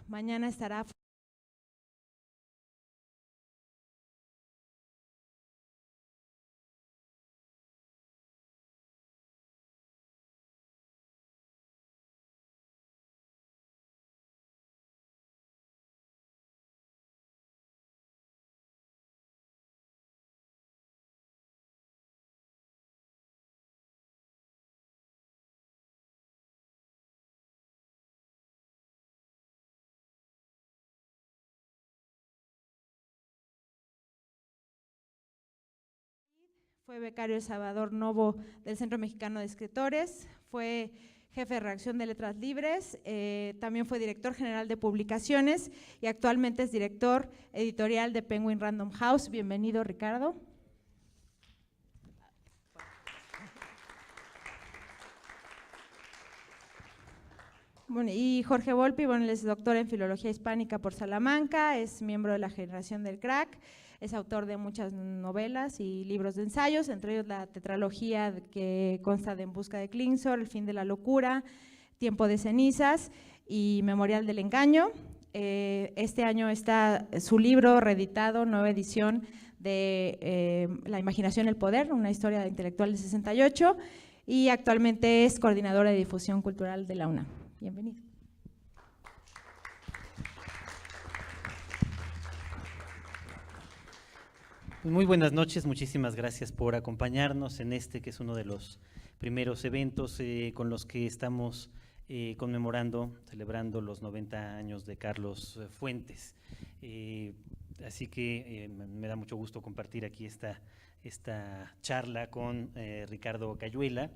Mañana estará Fue becario El Salvador Novo del Centro Mexicano de Escritores, fue jefe de redacción de Letras Libres, también fue director general de publicaciones y actualmente es director editorial de Penguin Random House. Bienvenido, Ricardo. Bueno, y Jorge Volpi, bueno, él es doctor en Filología Hispánica por Salamanca, es miembro de la generación del crack, es autor de muchas novelas y libros de ensayos, entre ellos la tetralogía que consta de En busca de Klingsor, El fin de la locura, Tiempo de cenizas y Memorial del engaño. Este año está su libro reeditado, nueva edición de La imaginación y el poder, una historia intelectual del 68, y actualmente es coordinadora de difusión cultural de la UNAM. Bienvenido. Muy buenas noches, muchísimas gracias por acompañarnos en este que es uno de los primeros eventos con los que estamos conmemorando, celebrando los 90 años de Carlos Fuentes. Así que me da mucho gusto compartir aquí esta charla con Ricardo Cayuela.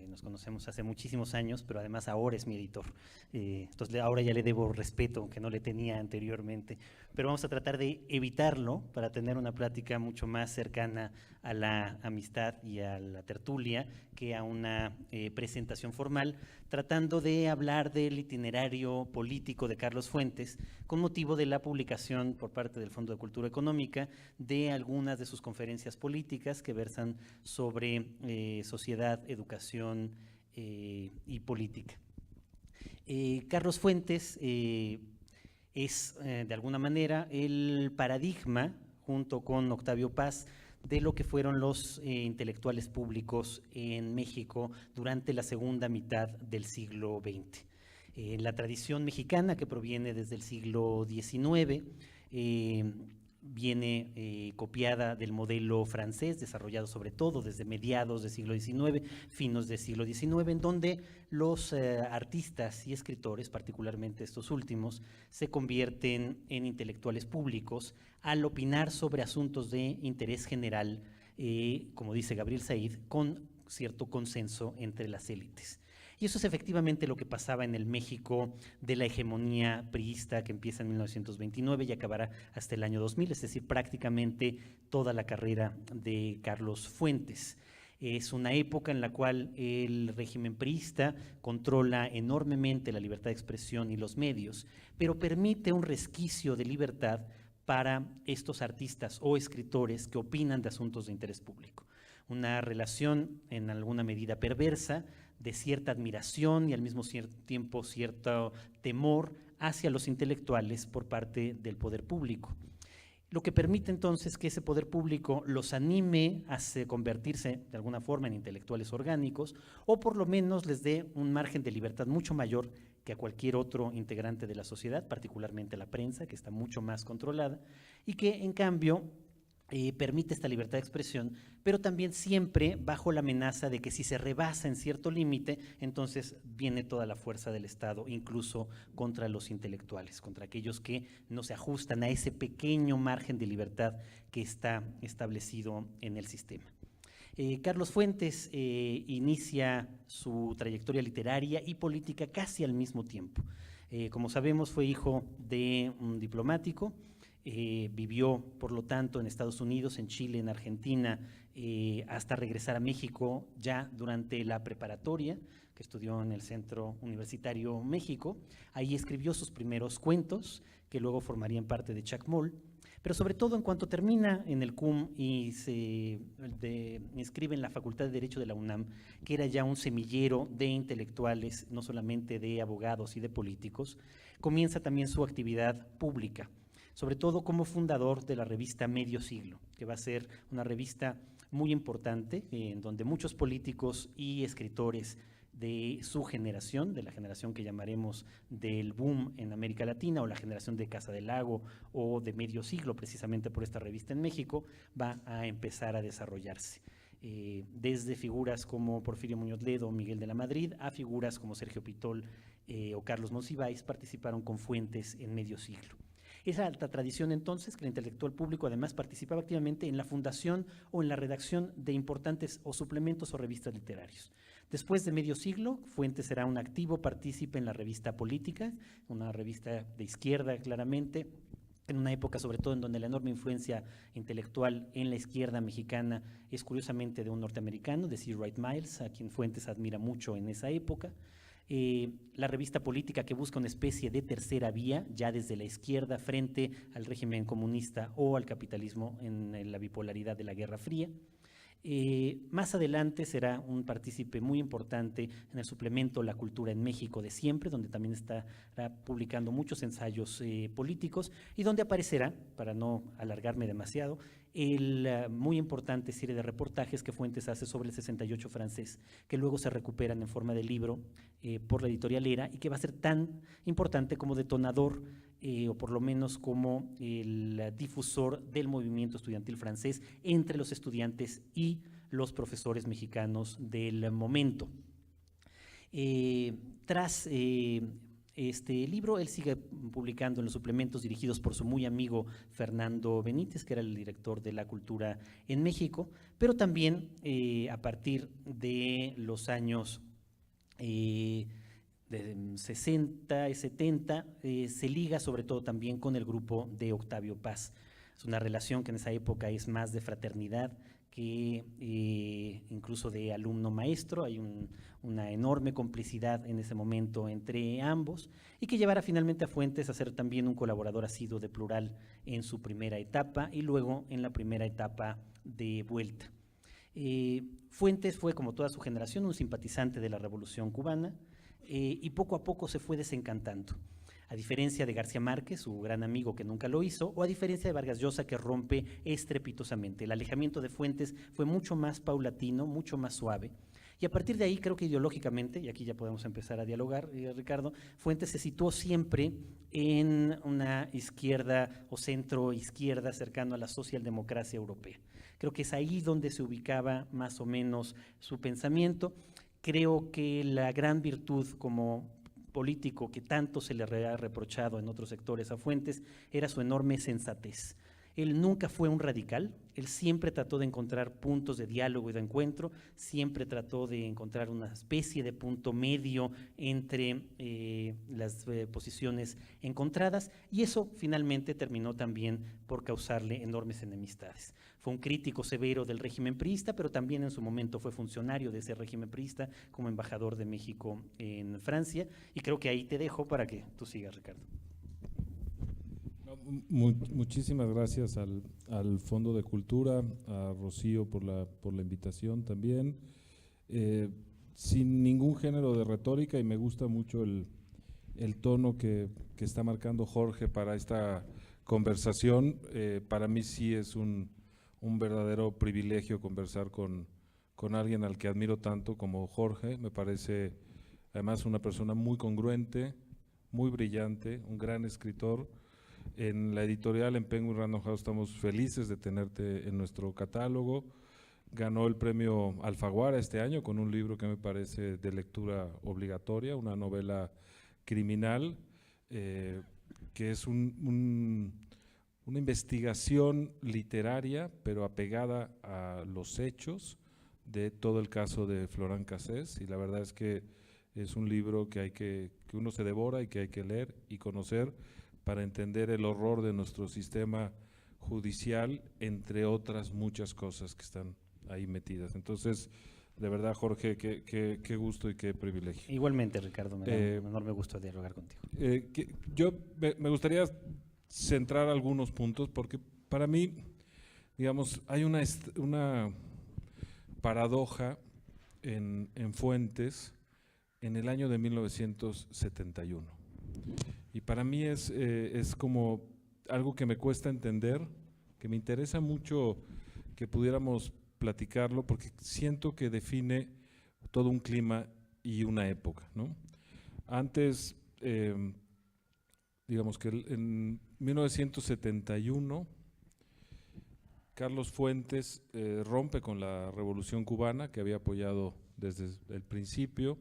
Nos conocemos hace muchísimos años, pero además ahora es mi editor. Entonces ahora ya le debo respeto que no le tenía anteriormente. Pero vamos a tratar de evitarlo para tener una plática mucho más cercana a la amistad y a la tertulia que a una presentación formal, tratando de hablar del itinerario político de Carlos Fuentes con motivo de la publicación por parte del Fondo de Cultura Económica de algunas de sus conferencias políticas que versan sobre sociedad, educación y política. Carlos Fuentes es de alguna manera el paradigma, junto con Octavio Paz, de lo que fueron los intelectuales públicos en México durante la segunda mitad del siglo XX. La tradición mexicana, que proviene desde el siglo XIX, viene copiada del modelo francés, desarrollado sobre todo desde mediados del siglo XIX, finos del siglo XIX, en donde los artistas y escritores, particularmente estos últimos, se convierten en intelectuales públicos al opinar sobre asuntos de interés general, como dice Gabriel Said, con cierto consenso entre las élites. Y eso es efectivamente lo que pasaba en el México de la hegemonía priista que empieza en 1929 y acabará hasta el año 2000, es decir, prácticamente toda la carrera de Carlos Fuentes. Es una época en la cual el régimen priista controla enormemente la libertad de expresión y los medios, pero permite un resquicio de libertad para estos artistas o escritores que opinan de asuntos de interés público. Una relación en alguna medida perversa de cierta admiración y al mismo tiempo cierto temor hacia los intelectuales por parte del poder público. Lo que permite entonces que ese poder público los anime a convertirse de alguna forma en intelectuales orgánicos o por lo menos les dé un margen de libertad mucho mayor que a cualquier otro integrante de la sociedad, particularmente la prensa, que está mucho más controlada y que en cambio permite esta libertad de expresión, pero también siempre bajo la amenaza de que si se rebasa en cierto límite, entonces viene toda la fuerza del Estado, incluso contra los intelectuales, contra aquellos que no se ajustan a ese pequeño margen de libertad que está establecido en el sistema. Carlos Fuentes inicia su trayectoria literaria y política casi al mismo tiempo. Como sabemos, fue hijo de un diplomático. Vivió, por lo tanto, en Estados Unidos, en Chile, en Argentina, hasta regresar a México ya durante la preparatoria, que estudió en el Centro Universitario México. Ahí escribió sus primeros cuentos, que luego formarían parte de Chacmol. Pero sobre todo en cuanto termina en el CUM y se inscribe en la Facultad de Derecho de la UNAM, que era ya un semillero de intelectuales, no solamente de abogados y de políticos, comienza también su actividad pública, sobre todo como fundador de la revista Medio Siglo, que va a ser una revista muy importante, en donde muchos políticos y escritores de su generación, de la generación que llamaremos del boom en América Latina, o la generación de Casa del Lago, o de Medio Siglo, precisamente por esta revista en México, va a empezar a desarrollarse. Desde figuras como Porfirio Muñoz Ledo o Miguel de la Madrid, a figuras como Sergio Pitol o Carlos Monsiváis, participaron con Fuentes en Medio Siglo. Esa alta tradición entonces, que el intelectual público además participaba activamente en la fundación o en la redacción de importantes o suplementos o revistas literarios. Después de Medio Siglo, Fuentes será un activo partícipe en la revista Política, una revista de izquierda claramente, en una época sobre todo en donde la enorme influencia intelectual en la izquierda mexicana es curiosamente de un norteamericano, de C. Wright Miles, a quien Fuentes admira mucho en esa época. La revista Política, que busca una especie de tercera vía, ya desde la izquierda frente al régimen comunista o al capitalismo en la bipolaridad de la Guerra Fría. Más adelante será un partícipe muy importante en el suplemento La Cultura en México de siempre, donde también estará publicando muchos ensayos políticos y donde aparecerá, para no alargarme demasiado, muy importante serie de reportajes que Fuentes hace sobre el 68 francés, que luego se recuperan en forma de libro por la editorial Era, y que va a ser tan importante como detonador o por lo menos como el difusor del movimiento estudiantil francés entre los estudiantes y los profesores mexicanos del momento. Tras este libro, él sigue publicando en los suplementos dirigidos por su muy amigo Fernando Benítez, que era el director de La Cultura en México, pero también a partir de los años de 60 y 70, se liga sobre todo también con el grupo de Octavio Paz. Es una relación que en esa época es más de fraternidad que incluso de alumno-maestro. Hay una enorme complicidad en ese momento entre ambos, y que llevará finalmente a Fuentes a ser también un colaborador asiduo de Plural en su primera etapa y luego en la primera etapa de Vuelta. Fuentes fue, como toda su generación, un simpatizante de la Revolución Cubana, y poco a poco se fue desencantando. A diferencia de García Márquez, su gran amigo que nunca lo hizo, o a diferencia de Vargas Llosa, que rompe estrepitosamente. El alejamiento de Fuentes fue mucho más paulatino, mucho más suave. Y a partir de ahí, creo que ideológicamente, y aquí ya podemos empezar a dialogar, Ricardo, Fuentes se situó siempre en una izquierda o centro izquierda cercano a la socialdemocracia europea. Creo que es ahí donde se ubicaba más o menos su pensamiento. Creo que la gran virtud como político que tanto se le ha reprochado en otros sectores a Fuentes era su enorme sensatez. Él nunca fue un radical, él siempre trató de encontrar puntos de diálogo y de encuentro, siempre trató de encontrar una especie de punto medio entre las posiciones encontradas, y eso finalmente terminó también por causarle enormes enemistades. Fue un crítico severo del régimen priista, pero también en su momento fue funcionario de ese régimen priista como embajador de México en Francia, y creo que ahí te dejo para que tú sigas, Ricardo. Muchísimas gracias al Fondo de Cultura, a Rocío por la invitación también. Sin ningún género de retórica, y me gusta mucho el tono que está marcando Jorge para esta conversación. Para mí sí es un verdadero privilegio conversar con alguien al que admiro tanto como Jorge. Me parece además una persona muy congruente, muy brillante, un gran escritor. En la editorial, en Penguin Random House, estamos felices de tenerte en nuestro catálogo. Ganó el premio Alfaguara este año con un libro que me parece de lectura obligatoria, una novela criminal, que es una investigación literaria, pero apegada a los hechos de todo el caso de Florent Cassés, y la verdad es que es un libro que uno se devora y que hay que leer y conocer para entender el horror de nuestro sistema judicial, entre otras muchas cosas que están ahí metidas. Entonces, de verdad, Jorge, qué gusto y qué privilegio. Igualmente, Ricardo, me da un enorme gusto dialogar contigo. Me gustaría centrar algunos puntos, porque para mí, digamos, hay una paradoja en Fuentes en el año de 1971. Y para mí es como algo que me cuesta entender, que me interesa mucho que pudiéramos platicarlo, porque siento que define todo un clima y una época, ¿no? Antes, digamos que en 1971, Carlos Fuentes rompe con la Revolución Cubana, que había apoyado desde el principio,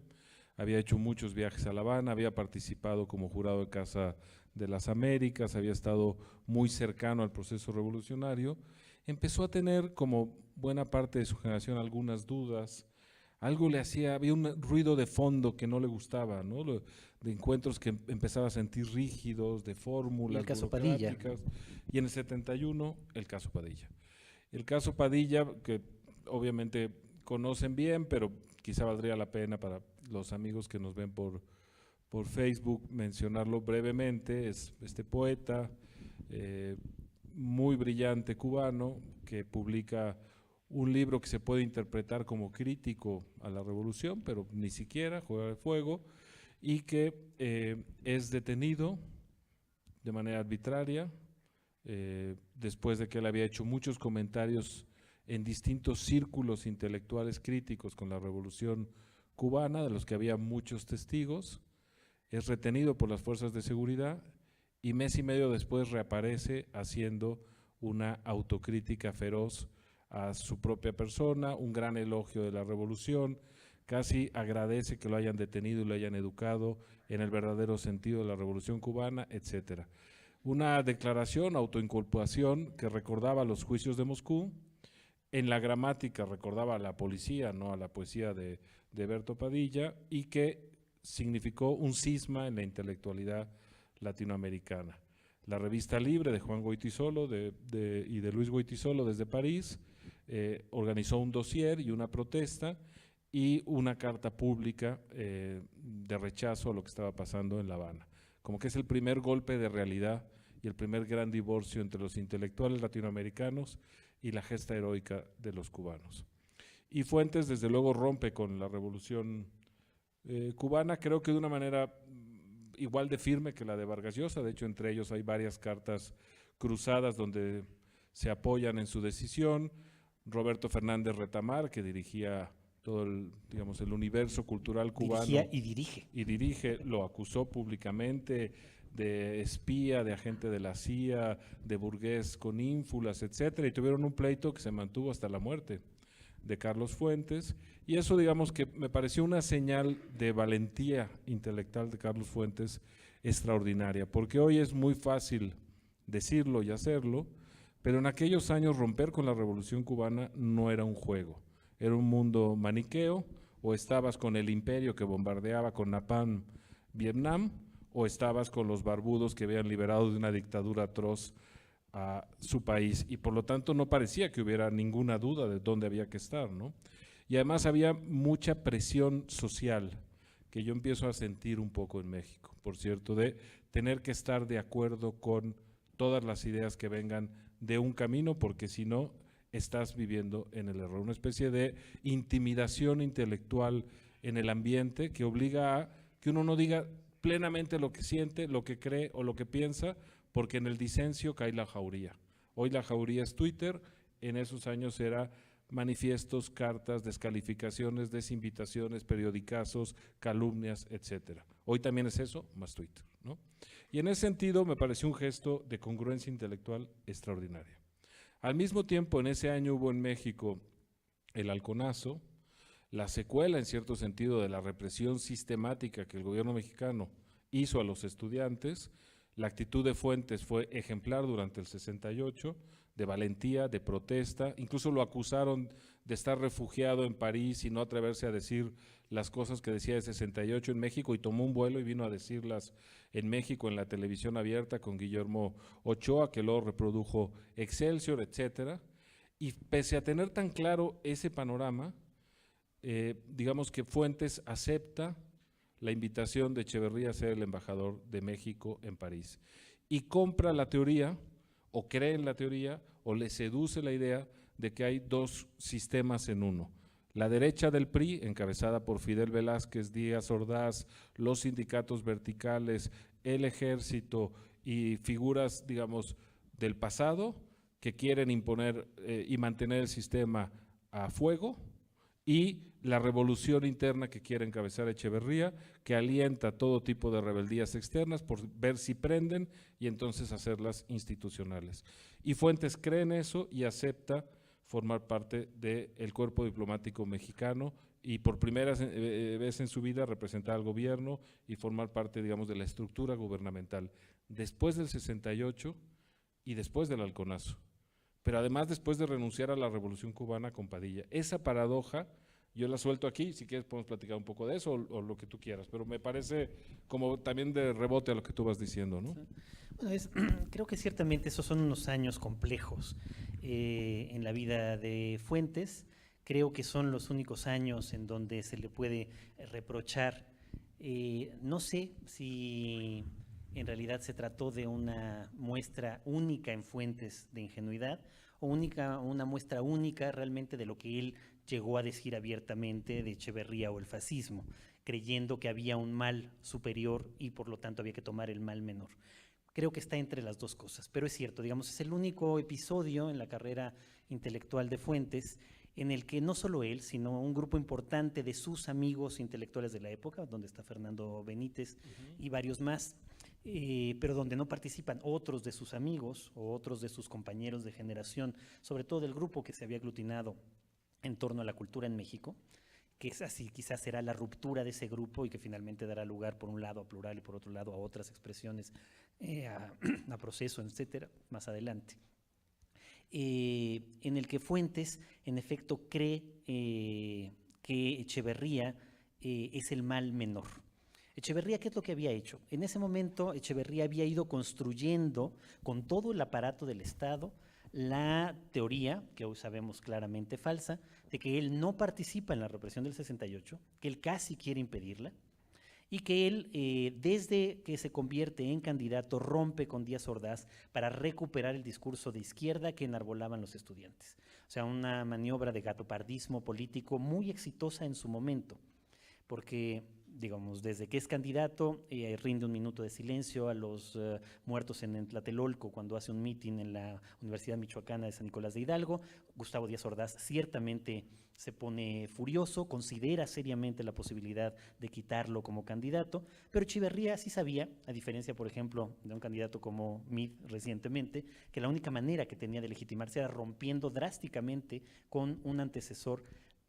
había hecho muchos viajes a La Habana, había participado como jurado de Casa de las Américas, había estado muy cercano al proceso revolucionario, empezó a tener, como buena parte de su generación, algunas dudas, algo le hacía, había un ruido de fondo que no le gustaba, ¿no? De encuentros que empezaba a sentir rígidos, de fórmulas y el caso Padilla. Y en el 71, el caso Padilla. El caso Padilla, que obviamente conocen bien, pero quizá valdría la pena para los amigos que nos ven por Facebook mencionarlo brevemente. Es este poeta muy brillante cubano que publica un libro que se puede interpretar como crítico a la revolución, pero ni siquiera, Juega de Fuego, y que es detenido de manera arbitraria después de que él había hecho muchos comentarios en distintos círculos intelectuales críticos con la revolución cubana, de los que había muchos testigos. Es retenido por las fuerzas de seguridad y mes y medio después reaparece haciendo una autocrítica feroz a su propia persona, un gran elogio de la revolución, casi agradece que lo hayan detenido y lo hayan educado en el verdadero sentido de la revolución cubana, etcétera. Una declaración, autoinculpación, que recordaba los juicios de Moscú, en la gramática recordaba a la policía, no a la poesía de Berto Padilla, y que significó un cisma en la intelectualidad latinoamericana. La revista Libre de Juan Goytisolo y de Luis Goytisolo desde París organizó un dossier y una protesta y una carta pública de rechazo a lo que estaba pasando en La Habana. Como que es el primer golpe de realidad y el primer gran divorcio entre los intelectuales latinoamericanos y la gesta heroica de los cubanos. Y Fuentes desde luego rompe con la revolución cubana, creo que de una manera igual de firme que la de Vargas Llosa. De hecho, entre ellos hay varias cartas cruzadas donde se apoyan en su decisión. Roberto Fernández Retamar, que dirigía todo el, digamos, el universo cultural cubano. Dirigía y dirige, lo acusó públicamente de espía, de agente de la CIA, de burgués con ínfulas, etcétera, y tuvieron un pleito que se mantuvo hasta la muerte de Carlos Fuentes, y eso, digamos, que me pareció una señal de valentía intelectual de Carlos Fuentes extraordinaria, porque hoy es muy fácil decirlo y hacerlo, pero en aquellos años romper con la Revolución Cubana no era un juego, era un mundo maniqueo. O estabas con el imperio que bombardeaba con napalm Vietnam, o estabas con los barbudos que habían liberado de una dictadura atroz a su país, y por lo tanto no parecía que hubiera ninguna duda de dónde había que estar, ¿no? Y además había mucha presión social que yo empiezo a sentir un poco en México, por cierto, de tener que estar de acuerdo con todas las ideas que vengan de un camino, porque si no estás viviendo en el error, una especie de intimidación intelectual en el ambiente que obliga a que uno no diga plenamente lo que siente, lo que cree o lo que piensa, porque en el disencio cae la jauría. Hoy la jauría es Twitter, en esos años era manifiestos, cartas, descalificaciones, desinvitaciones, periodicazos, calumnias, etcétera. Hoy también es eso, más Twitter, ¿no? Y en ese sentido me pareció un gesto de congruencia intelectual extraordinaria. Al mismo tiempo, en ese año hubo en México el halconazo, la secuela en cierto sentido de la represión sistemática que el gobierno mexicano hizo a los estudiantes. La actitud de Fuentes fue ejemplar durante el 68, de valentía, de protesta, incluso lo acusaron de estar refugiado en París y no atreverse a decir las cosas que decía de 68 en México, y tomó un vuelo y vino a decirlas en México en la televisión abierta con Guillermo Ochoa, que luego reprodujo Excelsior, etcétera. Y pese a tener tan claro ese panorama, digamos que Fuentes acepta la invitación de Echeverría a ser el embajador de México en París. y compra la teoría, o cree en la teoría, o le seduce la idea de que hay dos sistemas en uno. La derecha del PRI, encabezada por Fidel Velázquez, Díaz Ordaz, los sindicatos verticales, el ejército y figuras, digamos, del pasado que quieren imponer y mantener el sistema a fuego, y la revolución interna que quiere encabezar Echeverría, que alienta todo tipo de rebeldías externas por ver si prenden y entonces hacerlas institucionales. Y Fuentes cree en eso y acepta formar parte del cuerpo diplomático mexicano y por primera vez en su vida representar al gobierno y formar parte, digamos, de la estructura gubernamental. Después del 68 y después del halconazo, pero además después de renunciar a la Revolución Cubana con Padilla. Esa paradoja yo la suelto aquí, si quieres podemos platicar un poco de eso o lo que tú quieras, pero me parece como también de rebote a lo que tú vas diciendo, ¿no? Bueno, creo que ciertamente esos son unos años complejos en la vida de Fuentes. Creo que son los únicos años en donde se le puede reprochar. No sé si en realidad se trató de una muestra única en Fuentes de ingenuidad o una muestra única realmente de lo que él llegó a decir abiertamente de Echeverría o el fascismo, creyendo que había un mal superior y por lo tanto había que tomar el mal menor. Creo que está entre las dos cosas, pero es cierto, digamos, es el único episodio en la carrera intelectual de Fuentes en el que no solo él, sino un grupo importante de sus amigos intelectuales de la época, donde está Fernando Benítez y varios más, pero donde no participan otros de sus amigos o otros de sus compañeros de generación, sobre todo del grupo que se había aglutinado en torno a la cultura en México, que es así, quizás será la ruptura de ese grupo y que finalmente dará lugar por un lado a Plural y por otro lado a otras expresiones, a Proceso, etcétera, más adelante. En el que Fuentes, en efecto, cree que Echeverría es el mal menor. Echeverría, ¿qué es lo que había hecho? En ese momento, Echeverría había ido construyendo con todo el aparato del Estado la teoría, que hoy sabemos claramente falsa, de que él no participa en la represión del 68, que él casi quiere impedirla, y que él, desde que se convierte en candidato, rompe con Díaz Ordaz para recuperar el discurso de izquierda que enarbolaban los estudiantes. O sea, una maniobra de gatopardismo político muy exitosa en su momento, porque, digamos, desde que es candidato, rinde un minuto de silencio a los muertos en Tlatelolco cuando hace un mitin en la Universidad Michoacana de San Nicolás de Hidalgo. Gustavo Díaz Ordaz ciertamente se pone furioso, considera seriamente la posibilidad de quitarlo como candidato, pero Echeverría sí sabía, a diferencia, por ejemplo, de un candidato como Meade recientemente, que la única manera que tenía de legitimarse era rompiendo drásticamente con un antecesor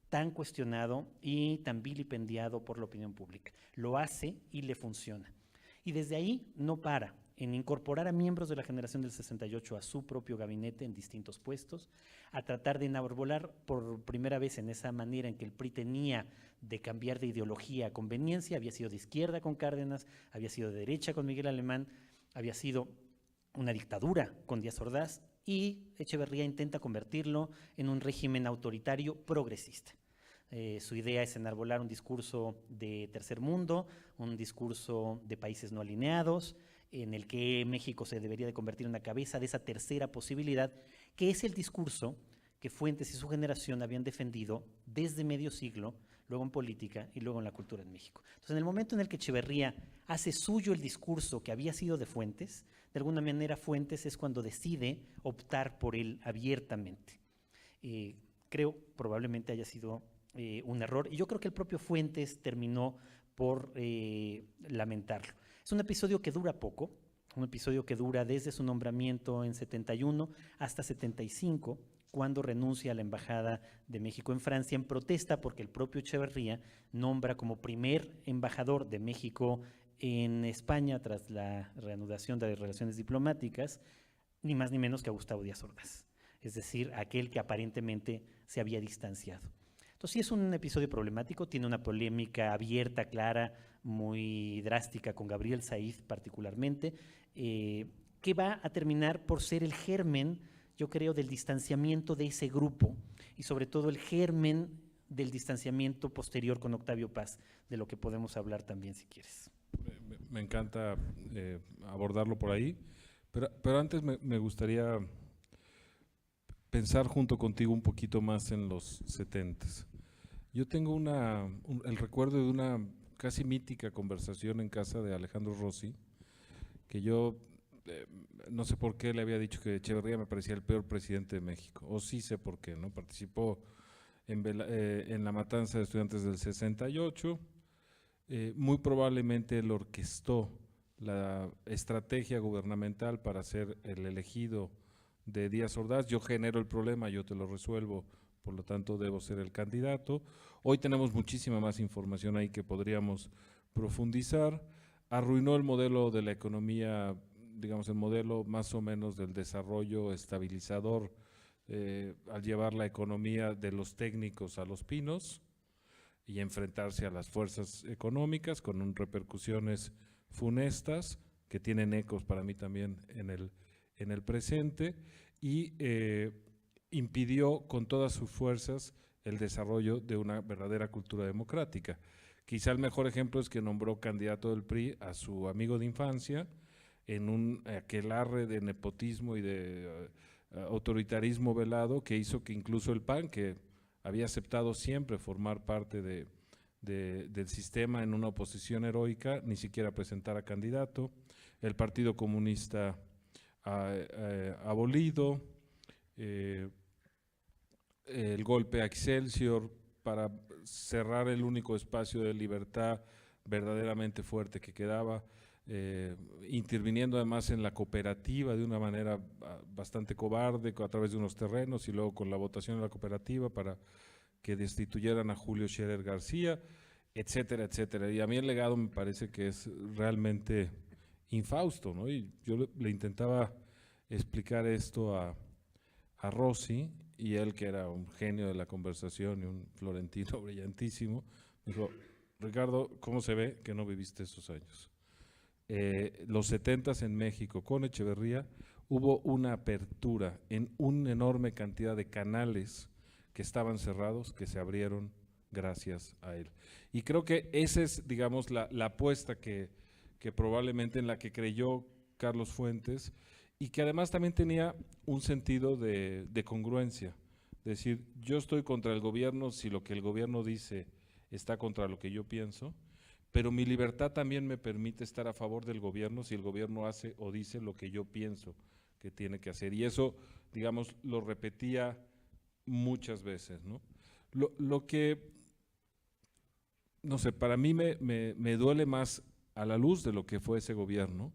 tan cuestionado y tan vilipendiado por la opinión pública. Lo hace y le funciona. Y desde ahí no para en incorporar a miembros de la generación del 68 a su propio gabinete en distintos puestos, a tratar de enarbolar por primera vez en esa manera en que el PRI tenía de cambiar de ideología a conveniencia. Había sido de izquierda con Cárdenas, había sido de derecha con Miguel Alemán, había sido una dictadura con Díaz Ordaz, y Echeverría intenta convertirlo en un régimen autoritario progresista. Su idea es enarbolar un discurso de tercer mundo, un discurso de países no alineados, en el que México se debería de convertir en la cabeza de esa tercera posibilidad, que es el discurso que Fuentes y su generación habían defendido desde medio siglo, luego en política y luego en la cultura en México. Entonces, en el momento en el que Echeverría hace suyo el discurso que había sido de Fuentes, de alguna manera Fuentes es cuando decide optar por él abiertamente. Creo probablemente haya sido un error, y yo creo que el propio Fuentes terminó por lamentarlo. Es un episodio que dura poco, un episodio que dura desde su nombramiento en 71 hasta 75, cuando renuncia a la Embajada de México en Francia en protesta porque el propio Echeverría nombra como primer embajador de México en España tras la reanudación de las relaciones diplomáticas, ni más ni menos que a Gustavo Díaz Ordaz, es decir, aquel que aparentemente se había distanciado. Entonces sí es un episodio problemático, tiene una polémica abierta, clara, muy drástica con Gabriel Said particularmente, que va a terminar por ser el germen, yo creo, del distanciamiento de ese grupo y sobre todo el germen del distanciamiento posterior con Octavio Paz, de lo que podemos hablar también si quieres. Me encanta abordarlo por ahí. Pero antes me gustaría pensar junto contigo un poquito más en los 70s. Yo tengo el recuerdo de una casi mítica conversación en casa de Alejandro Rossi, que yo no sé por qué le había dicho que Echeverría me parecía el peor presidente de México, o sí sé por qué, ¿no? Participó en la matanza de estudiantes del 68, muy probablemente él orquestó la estrategia gubernamental para ser el elegido de Díaz Ordaz. Yo genero el problema, yo te lo resuelvo, por lo tanto debo ser el candidato. Hoy tenemos muchísima más información ahí que podríamos profundizar. Arruinó el modelo de la economía, digamos el modelo más o menos del desarrollo estabilizador, al llevar la economía de los técnicos a los pinos y enfrentarse a las fuerzas económicas con repercusiones funestas que tienen ecos para mí también en el presente, y impidió con todas sus fuerzas el desarrollo de una verdadera cultura democrática. Quizá el mejor ejemplo es que nombró candidato del PRI a su amigo de infancia en un aquelarre de nepotismo y de autoritarismo velado que hizo que incluso el PAN, que había aceptado siempre formar parte del sistema en una oposición heroica, ni siquiera presentara candidato. El Partido Comunista abolido, el golpe a Excelsior para cerrar el único espacio de libertad verdaderamente fuerte que quedaba, interviniendo además en la cooperativa de una manera bastante cobarde a través de unos terrenos y luego con la votación de la cooperativa para que destituyeran a Julio Scherer García, etcétera, etcétera. Y a mí el legado me parece que es realmente infausto, ¿no? Y yo le intentaba explicar esto a Rossi, y él, que era un genio de la conversación y un florentino brillantísimo, me dijo: Ricardo, ¿cómo se ve que no viviste esos años? Los 70s en México con Echeverría hubo una apertura en una enorme cantidad de canales que estaban cerrados, que se abrieron gracias a él. Y creo que esa es, digamos, la apuesta que probablemente en la que creyó Carlos Fuentes, y que además también tenía un sentido de congruencia. Es decir, yo estoy contra el gobierno si lo que el gobierno dice está contra lo que yo pienso, pero mi libertad también me permite estar a favor del gobierno si el gobierno hace o dice lo que yo pienso que tiene que hacer. Y eso, digamos, lo repetía muchas veces, ¿no? Lo que, no sé, para mí me duele más a la luz de lo que fue ese gobierno.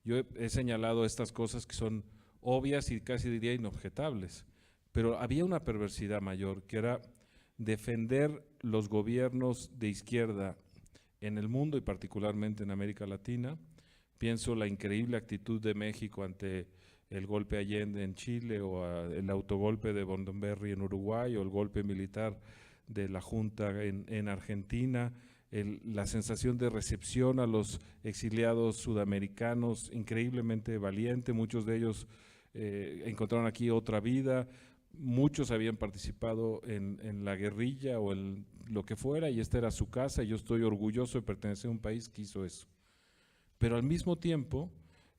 Yo he señalado estas cosas que son obvias y casi diría inobjetables, pero había una perversidad mayor, que era defender los gobiernos de izquierda en el mundo y particularmente en América Latina. Pienso la increíble actitud de México ante el golpe Allende en Chile, o el autogolpe de Bondenberry en Uruguay, o el golpe militar de la Junta en Argentina, la sensación de recepción a los exiliados sudamericanos increíblemente valiente. Muchos de ellos encontraron aquí otra vida, muchos habían participado en la guerrilla o en lo que fuera, y esta era su casa, y yo estoy orgulloso de pertenecer a un país que hizo eso. Pero al mismo tiempo,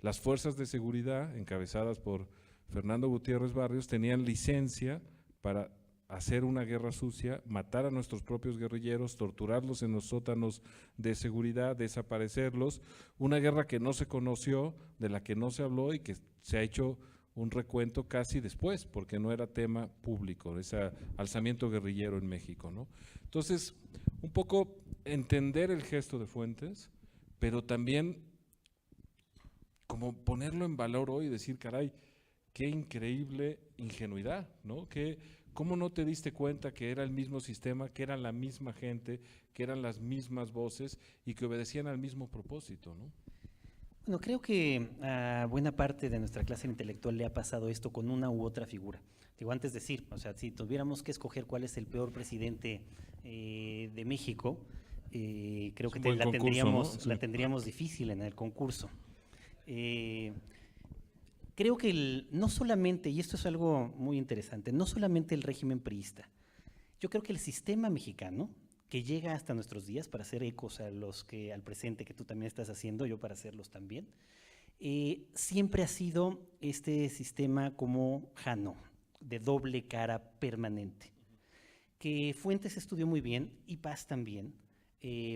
las fuerzas de seguridad, encabezadas por Fernando Gutiérrez Barrios, tenían licencia para hacer una guerra sucia, matar a nuestros propios guerrilleros, torturarlos en los sótanos de seguridad, desaparecerlos. Una guerra que no se conoció, de la que no se habló y que se ha hecho un recuento casi después, porque no era tema público, ese alzamiento guerrillero en México, ¿no? Entonces, un poco entender el gesto de Fuentes, pero también como ponerlo en valor hoy y decir, caray, qué increíble ingenuidad, ¿no? ¿Cómo no te diste cuenta que era el mismo sistema, que eran la misma gente, que eran las mismas voces y que obedecían al mismo propósito, ¿no? Bueno, creo que a buena parte de nuestra clase intelectual le ha pasado esto con una u otra figura. Digo, antes de decir, o sea, si tuviéramos que escoger cuál es el peor presidente de México, creo que la tendríamos difícil en el concurso. Creo que no solamente, y esto es algo muy interesante, no solamente el régimen priista, yo creo que el sistema mexicano, que llega hasta nuestros días para hacer ecos al presente que tú también estás haciendo, yo para hacerlos también, siempre ha sido este sistema como Jano, de doble cara permanente, que Fuentes estudió muy bien y Paz también,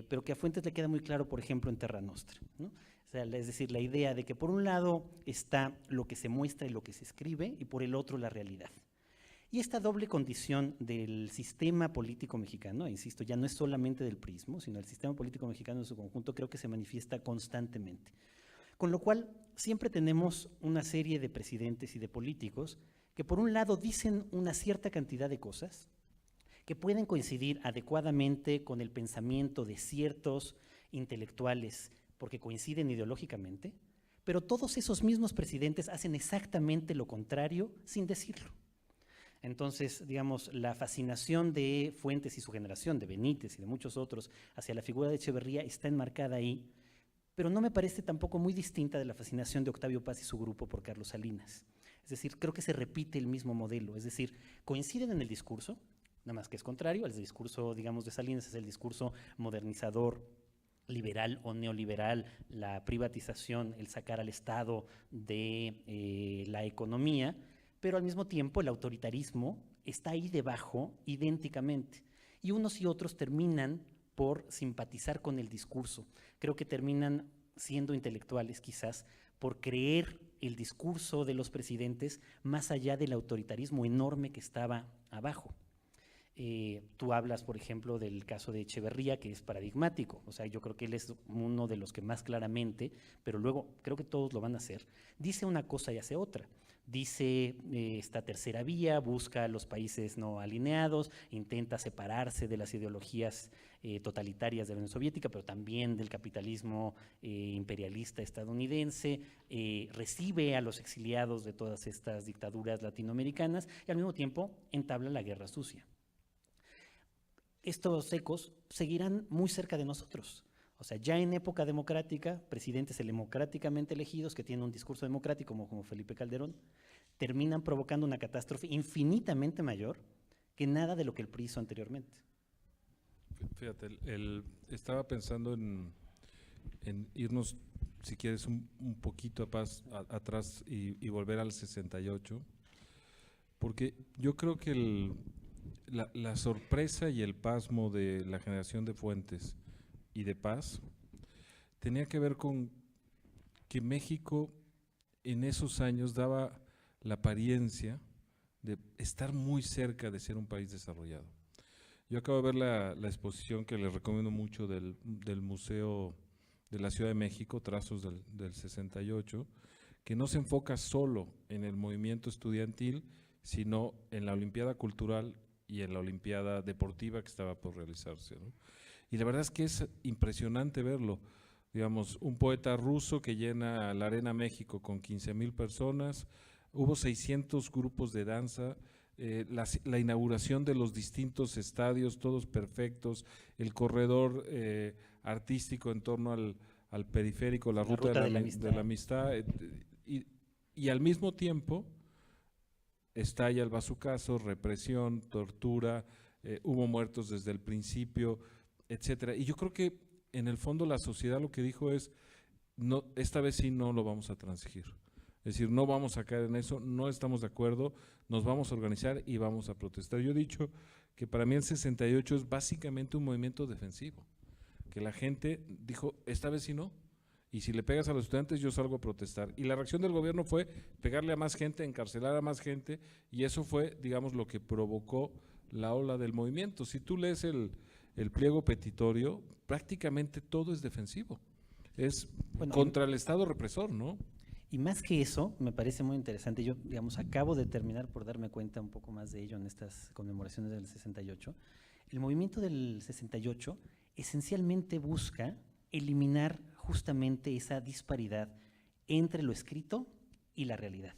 pero que a Fuentes le queda muy claro, por ejemplo, en Terra Nostra, ¿no? O sea, es decir, la idea de que por un lado está lo que se muestra y lo que se escribe, y por el otro la realidad. Y esta doble condición del sistema político mexicano, insisto, ya no es solamente del prismo, sino el sistema político mexicano en su conjunto, creo que se manifiesta constantemente. Con lo cual, siempre tenemos una serie de presidentes y de políticos que por un lado dicen una cierta cantidad de cosas, que pueden coincidir adecuadamente con el pensamiento de ciertos intelectuales, porque coinciden ideológicamente, pero todos esos mismos presidentes hacen exactamente lo contrario sin decirlo. Entonces, digamos, la fascinación de Fuentes y su generación, de Benítez y de muchos otros, hacia la figura de Echeverría está enmarcada ahí, pero no me parece tampoco muy distinta de la fascinación de Octavio Paz y su grupo por Carlos Salinas. Es decir, creo que se repite el mismo modelo, es decir, coinciden en el discurso, nada más que es contrario. El discurso, digamos, de Salinas es el discurso modernizador, liberal o neoliberal, la privatización, el sacar al Estado de la economía, pero al mismo tiempo el autoritarismo está ahí debajo idénticamente. Y unos y otros terminan por simpatizar con el discurso. Creo que terminan siendo intelectuales quizás por creer el discurso de los presidentes más allá del autoritarismo enorme que estaba abajo. Tú hablas, por ejemplo, del caso de Echeverría, que es paradigmático. O sea, yo creo que él es uno de los que más claramente, pero luego creo que todos lo van a hacer, dice una cosa y hace otra. Dice esta tercera vía, busca a los países no alineados, intenta separarse de las ideologías totalitarias de la Unión Soviética, pero también del capitalismo imperialista estadounidense, recibe a los exiliados de todas estas dictaduras latinoamericanas y al mismo tiempo entabla la guerra sucia. Estos ecos seguirán muy cerca de nosotros. O sea, ya en época democrática, presidentes democráticamente elegidos que tienen un discurso democrático como Felipe Calderón, terminan provocando una catástrofe infinitamente mayor que nada de lo que el PRI hizo anteriormente. Fíjate, estaba pensando en irnos, si quieres, un poquito atrás y volver al 68, porque yo creo que la sorpresa y el pasmo de la generación de Fuentes y de Paz tenía que ver con que México en esos años daba la apariencia de estar muy cerca de ser un país desarrollado. Yo acabo de ver la exposición que les recomiendo mucho del Museo de la Ciudad de México, Trazos del 68, que no se enfoca solo en el movimiento estudiantil, sino en la Olimpiada Cultural y en la Olimpiada Deportiva que estaba por realizarse, ¿no? Y la verdad es que es impresionante verlo. Digamos, un poeta ruso que llena la Arena México con 15,000 personas, hubo 600 grupos de danza, la inauguración de los distintos estadios, todos perfectos, el corredor artístico en torno al periférico, la ruta de la amistad, y al mismo tiempo estalla el bazucazo, represión, tortura, hubo muertos desde el principio, etcétera. Y yo creo que en el fondo la sociedad lo que dijo es, no, esta vez sí no lo vamos a transigir. Es decir, no vamos a caer en eso, no estamos de acuerdo, nos vamos a organizar y vamos a protestar. Yo he dicho que para mí el 68 es básicamente un movimiento defensivo, que la gente dijo, esta vez sí no, y si le pegas a los estudiantes yo salgo a protestar. Y la reacción del gobierno fue pegarle a más gente, encarcelar a más gente, y eso fue, digamos, lo que provocó la ola del movimiento. Si tú lees el pliego petitorio, prácticamente todo es defensivo, es contra el Estado represor, ¿no? Y más que eso, me parece muy interesante, yo, digamos, acabo de terminar por darme cuenta un poco más de ello en estas conmemoraciones del 68. El movimiento del 68 esencialmente busca eliminar justamente esa disparidad entre lo escrito y la realidad.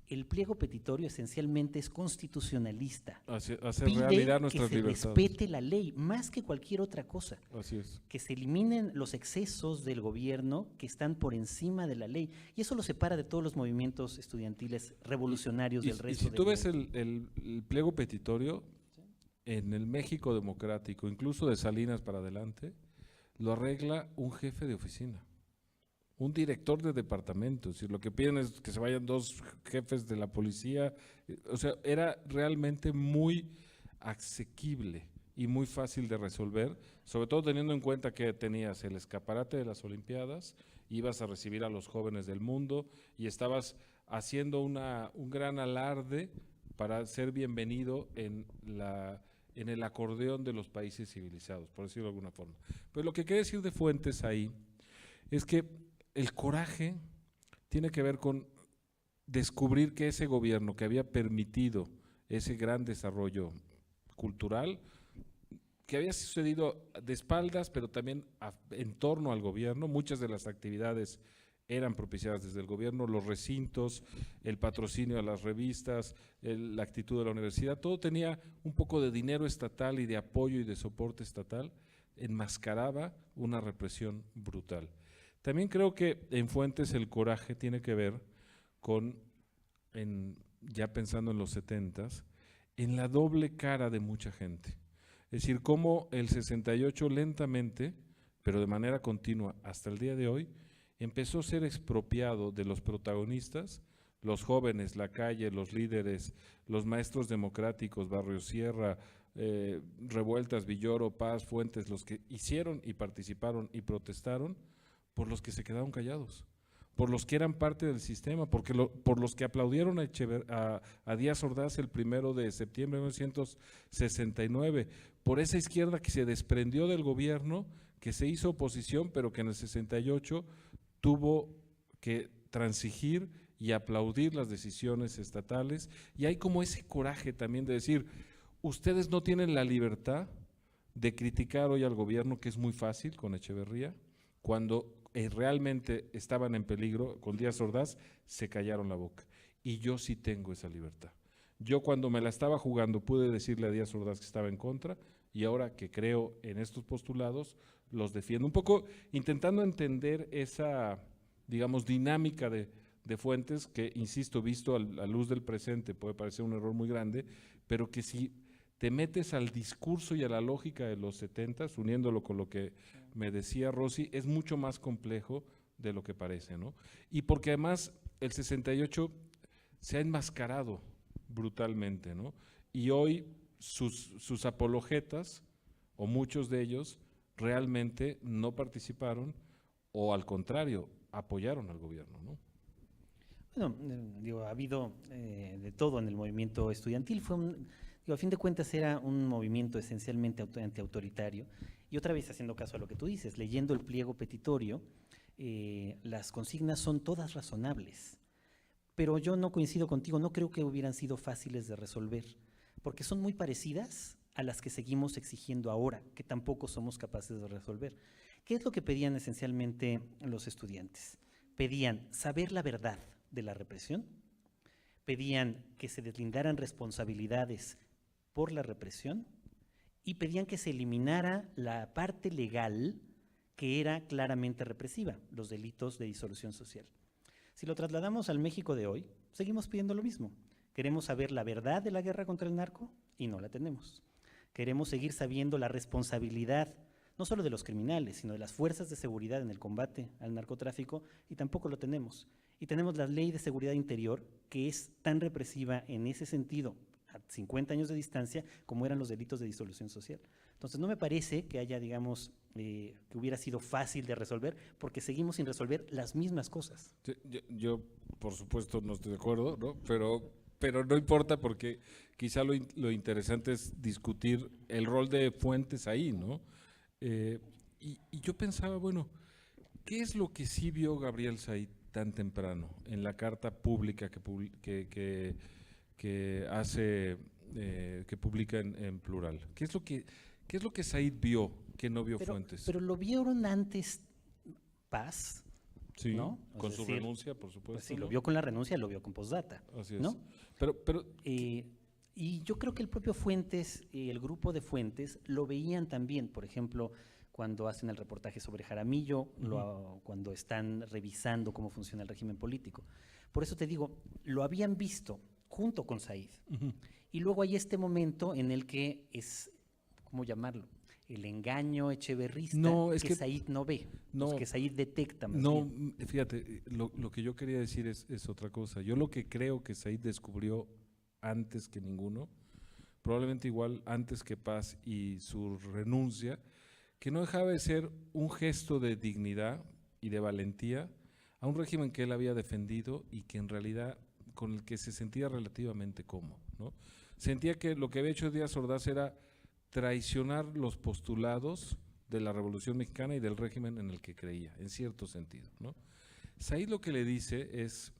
El pliego petitorio esencialmente es constitucionalista. Hacer realidad nuestras libertades. Que se respete la ley, más que cualquier otra cosa. Así es. Que se eliminen los excesos del gobierno que están por encima de la ley. Y eso lo separa de todos los movimientos estudiantiles revolucionarios del resto. Y si tú ves el pliego petitorio, ¿sí? En el México democrático, incluso de Salinas para adelante, lo arregla un jefe de oficina. un director de departamento. Es decir, lo que piden es que se vayan 2 jefes de la policía. O sea, era realmente muy asequible y muy fácil de resolver, sobre todo teniendo en cuenta que tenías el escaparate de las Olimpiadas, ibas a recibir a los jóvenes del mundo y estabas haciendo un gran alarde para ser bienvenido en el acordeón de los países civilizados, por decirlo de alguna forma. Pero lo que quiere decir de Fuentes ahí es que el coraje tiene que ver con descubrir que ese gobierno que había permitido ese gran desarrollo cultural, que había sucedido de espaldas, pero también en torno al gobierno, muchas de las actividades eran propiciadas desde el gobierno, los recintos, el patrocinio a las revistas, la actitud de la universidad, todo tenía un poco de dinero estatal y de apoyo y de soporte estatal, enmascaraba una represión brutal. También creo que en Fuentes el coraje tiene que ver con, ya pensando en los 70s, en la doble cara de mucha gente. Es decir, cómo el 68 lentamente, pero de manera continua hasta el día de hoy, empezó a ser expropiado de los protagonistas, los jóvenes, la calle, los líderes, los maestros democráticos, Barrio Sierra, Revueltas, Villoro, Paz, Fuentes, los que hicieron y participaron y protestaron, por los que se quedaron callados, por los que eran parte del sistema, por los que aplaudieron a Díaz Ordaz el 1 de septiembre de 1969, por esa izquierda que se desprendió del gobierno, que se hizo oposición, pero que en el 68 tuvo que transigir y aplaudir las decisiones estatales, y hay como ese coraje también de decir, ustedes no tienen la libertad de criticar hoy al gobierno, que es muy fácil con Echeverría, cuando realmente estaban en peligro con Díaz Ordaz, se callaron la boca, y yo sí tengo esa libertad. Yo cuando me la estaba jugando pude decirle a Díaz Ordaz que estaba en contra, y ahora que creo en estos postulados, los defiendo. Un poco intentando entender esa, digamos, dinámica de Fuentes, que, insisto, visto a la luz del presente puede parecer un error muy grande, pero que si te metes al discurso y a la lógica de los 70s, uniéndolo con lo que me decía Rosy, es mucho más complejo de lo que parece, ¿no? Y porque además el 68 se ha enmascarado brutalmente, ¿no? Y hoy sus apologetas, o muchos de ellos, realmente no participaron o al contrario, apoyaron al gobierno, ¿no? Bueno, digo, ha habido de todo en el movimiento estudiantil. A fin de cuentas era un movimiento esencialmente antiautoritario. Y otra vez, haciendo caso a lo que tú dices, leyendo el pliego petitorio, las consignas son todas razonables. Pero yo no coincido contigo, no creo que hubieran sido fáciles de resolver, porque son muy parecidas a las que seguimos exigiendo ahora, que tampoco somos capaces de resolver. ¿Qué es lo que pedían esencialmente los estudiantes? Pedían saber la verdad de la represión, pedían que se deslindaran responsabilidades por la represión y pedían que se eliminara la parte legal que era claramente represiva, los delitos de disolución social. Si lo trasladamos al México de hoy, seguimos pidiendo lo mismo. Queremos saber la verdad de la guerra contra el narco y no la tenemos. Queremos seguir sabiendo la responsabilidad, no solo de los criminales, sino de las fuerzas de seguridad en el combate al narcotráfico, y tampoco lo tenemos. Y tenemos la Ley de Seguridad Interior, que es tan represiva en ese sentido, a 50 años de distancia, como eran los delitos de disolución social. Entonces no me parece que haya, digamos, que hubiera sido fácil de resolver, porque seguimos sin resolver las mismas cosas. Yo por supuesto, no estoy de acuerdo, ¿no? Pero no importa, porque quizá lo interesante es discutir el rol de Fuentes ahí, ¿no? Y yo pensaba, bueno, ¿qué es lo que sí vio Gabriel Said tan temprano en la carta pública que publica en Plural? ¿Qué es lo que Said vio que no vio Fuentes? Pero lo vieron antes Paz, sí, ¿no? Con su renuncia, por supuesto. Pues sí, ¿no? lo vio con la renuncia, lo vio con postdata. Así es. ¿No? Pero y yo creo que el propio Fuentes y el grupo de Fuentes lo veían también, por ejemplo, cuando hacen el reportaje sobre Jaramillo, cuando están revisando cómo funciona el régimen político. Por eso te digo, lo habían visto junto con Said. Y luego hay este momento en el que es, ¿cómo llamarlo? el engaño echeverrista No, es que que Said no ve, no, que Said detecta más no, bien. fíjate, lo que yo quería decir es otra cosa. Yo lo que creo que Said descubrió antes que ninguno, probablemente igual antes que Paz y su renuncia, que no dejaba de ser un gesto de dignidad y de valentía a un régimen que él había defendido y que en realidad con el que se sentía relativamente cómodo, ¿no? Sentía que lo que había hecho Díaz Ordaz era traicionar los postulados de la Revolución Mexicana y del régimen en el que creía, en cierto sentido, ¿no? Said lo que le dice es,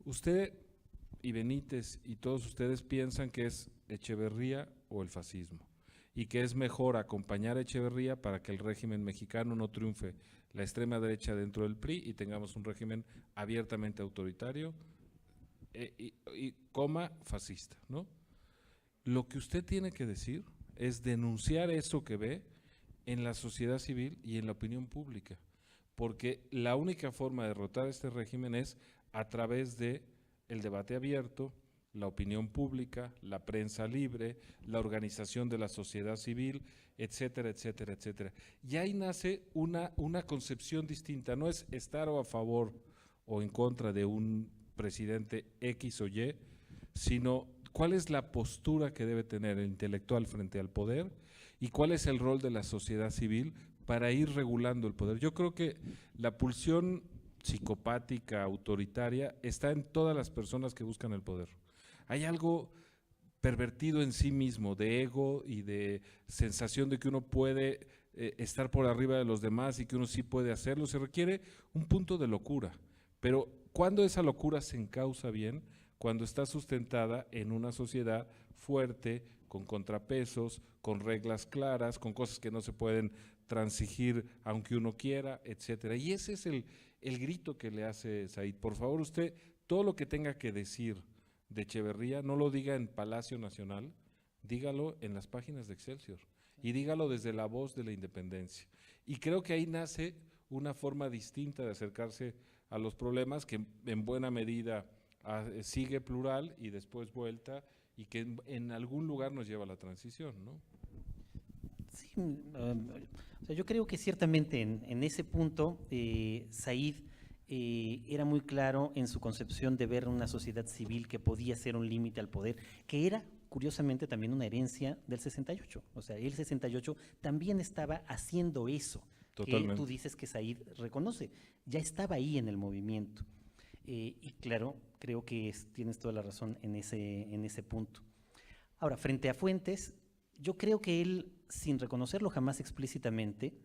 usted y Benítez y todos ustedes piensan que es Echeverría o el fascismo y que es mejor acompañar a Echeverría para que el régimen mexicano no triunfe la extrema derecha dentro del PRI y tengamos un régimen abiertamente autoritario y fascista, ¿no? Lo que usted tiene que decir es denunciar eso que ve en la sociedad civil y en la opinión pública, porque la única forma de derrotar este régimen es a través de el debate abierto, la opinión pública, la prensa libre, la organización de la sociedad civil, etcétera, etcétera, etcétera. Y ahí nace una concepción distinta, no es estar o a favor o en contra de un presidente X o Y, sino cuál es la postura que debe tener el intelectual frente al poder y cuál es el rol de la sociedad civil para ir regulando el poder. Yo creo que la pulsión psicopática, autoritaria, está en todas las personas que buscan el poder. Hay algo pervertido en sí mismo, de ego y de sensación de que uno puede estar por arriba de los demás y que uno sí puede hacerlo. Se requiere un punto de locura, pero cuando esa locura se encausa bien, cuando está sustentada en una sociedad fuerte, con contrapesos, con reglas claras, con cosas que no se pueden transigir aunque uno quiera, etcétera. Y ese es el grito que le hace Said. Por favor, usted, todo lo que tenga que decir de Echeverría, no lo diga en Palacio Nacional, dígalo en las páginas de Excelsior y dígalo desde la voz de la independencia. Y creo que ahí nace una forma distinta de acercarse a los problemas que en buena medida sigue plural y después vuelta y que en algún lugar nos lleva a la transición, ¿no? Sí, o sea, yo creo que ciertamente en ese punto Said era muy claro en su concepción de ver una sociedad civil que podía ser un límite al poder, que era curiosamente también una herencia del 68. O sea, el 68 también estaba haciendo eso. Totalmente. Que tú dices que Said reconoce, ya estaba ahí en el movimiento. Y claro, creo que tienes toda la razón en ese punto. Ahora, frente a Fuentes, yo creo que él, sin reconocerlo jamás explícitamente,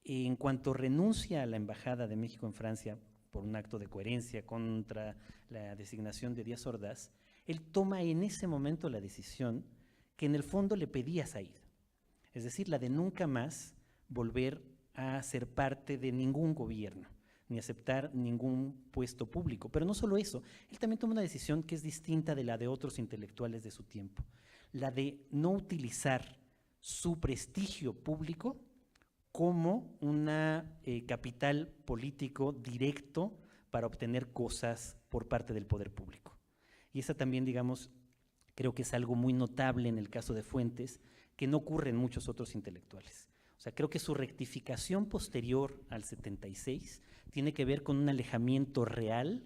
en cuanto renuncia a la Embajada de México en Francia por un acto de coherencia contra la designación de Díaz Ordaz, él toma en ese momento la decisión que en el fondo le pedía a Said, es decir, la de nunca más volver a ser parte de ningún gobierno, ni aceptar ningún puesto público. Pero no solo eso, él también toma una decisión que es distinta de la de otros intelectuales de su tiempo, la de no utilizar su prestigio público como una capital político directo para obtener cosas por parte del poder público. Y esa también, digamos, creo que es algo muy notable en el caso de Fuentes, que no ocurre en muchos otros intelectuales. O sea, creo que su rectificación posterior al 76 tiene que ver con un alejamiento real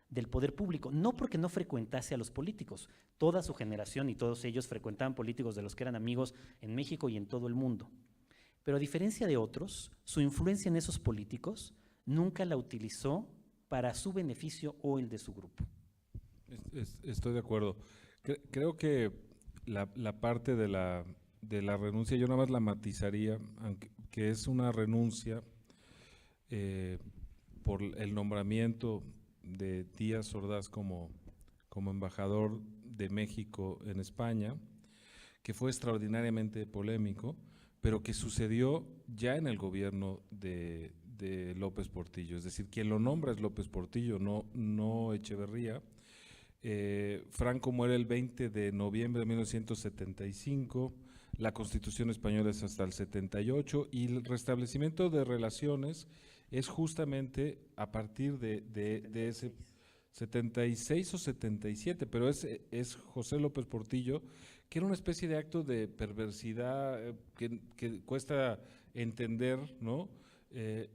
del poder público, no porque no frecuentase a los políticos. Toda su generación y todos ellos frecuentaban políticos de los que eran amigos en México y en todo el mundo. Pero a diferencia de otros, su influencia en esos políticos nunca la utilizó para su beneficio o el de su grupo. Estoy de acuerdo. Creo que la parte de la renuncia, yo nada más la matizaría, que es una renuncia por el nombramiento de Díaz Ordaz como embajador de México en España, que fue extraordinariamente polémico, pero que sucedió ya en el gobierno de López Portillo. Es decir, quien lo nombra es López Portillo, no Echeverría. Franco muere el 20 de noviembre de 1975, la Constitución española es hasta el 78 y el restablecimiento de relaciones es justamente a partir de ese 76 o 77, pero es José López Portillo, que era una especie de acto de perversidad que cuesta entender, ¿no?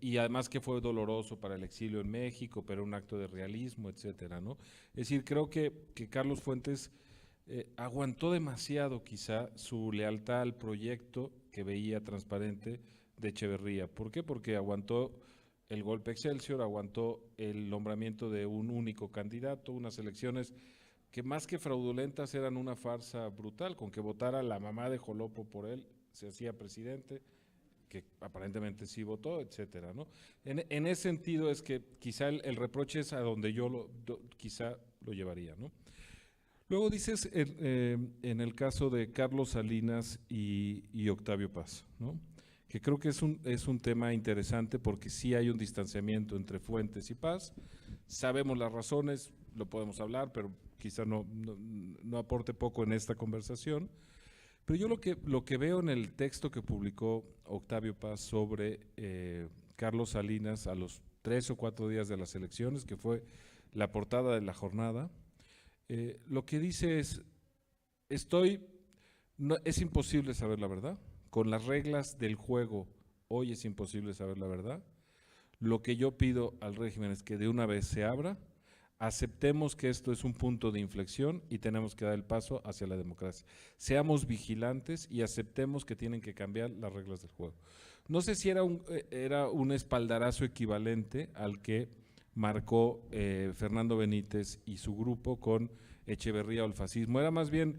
Y además que fue doloroso para el exilio en México, pero un acto de realismo, etcétera, ¿no? Es decir, creo que Carlos Fuentes aguantó demasiado quizá su lealtad al proyecto que veía transparente de Echeverría. ¿Por qué? Porque aguantó el golpe Excelsior, aguantó el nombramiento de un único candidato, unas elecciones que más que fraudulentas eran una farsa brutal, con que votara la mamá de Jolopo por él, se hacía presidente, que aparentemente sí votó, etcétera, ¿no? En ese sentido es que quizá el reproche es a donde yo quizá lo llevaría, ¿no? Luego dices en el caso de Carlos Salinas y Octavio Paz, ¿no? Que creo que es un tema interesante porque sí hay un distanciamiento entre Fuentes y Paz. Sabemos las razones, lo podemos hablar, pero quizá no aporte poco en esta conversación. Pero yo lo que veo en el texto que publicó Octavio Paz sobre Carlos Salinas a los 3 o 4 días de las elecciones, que fue la portada de La Jornada, lo que dice es, es imposible saber la verdad. Con las reglas del juego, hoy es imposible saber la verdad. Lo que yo pido al régimen es que de una vez se abra, aceptemos que esto es un punto de inflexión y tenemos que dar el paso hacia la democracia. Seamos vigilantes y aceptemos que tienen que cambiar las reglas del juego. No sé si era un espaldarazo equivalente al que marcó Fernando Benítez y su grupo con Echeverría o el fascismo. Era más bien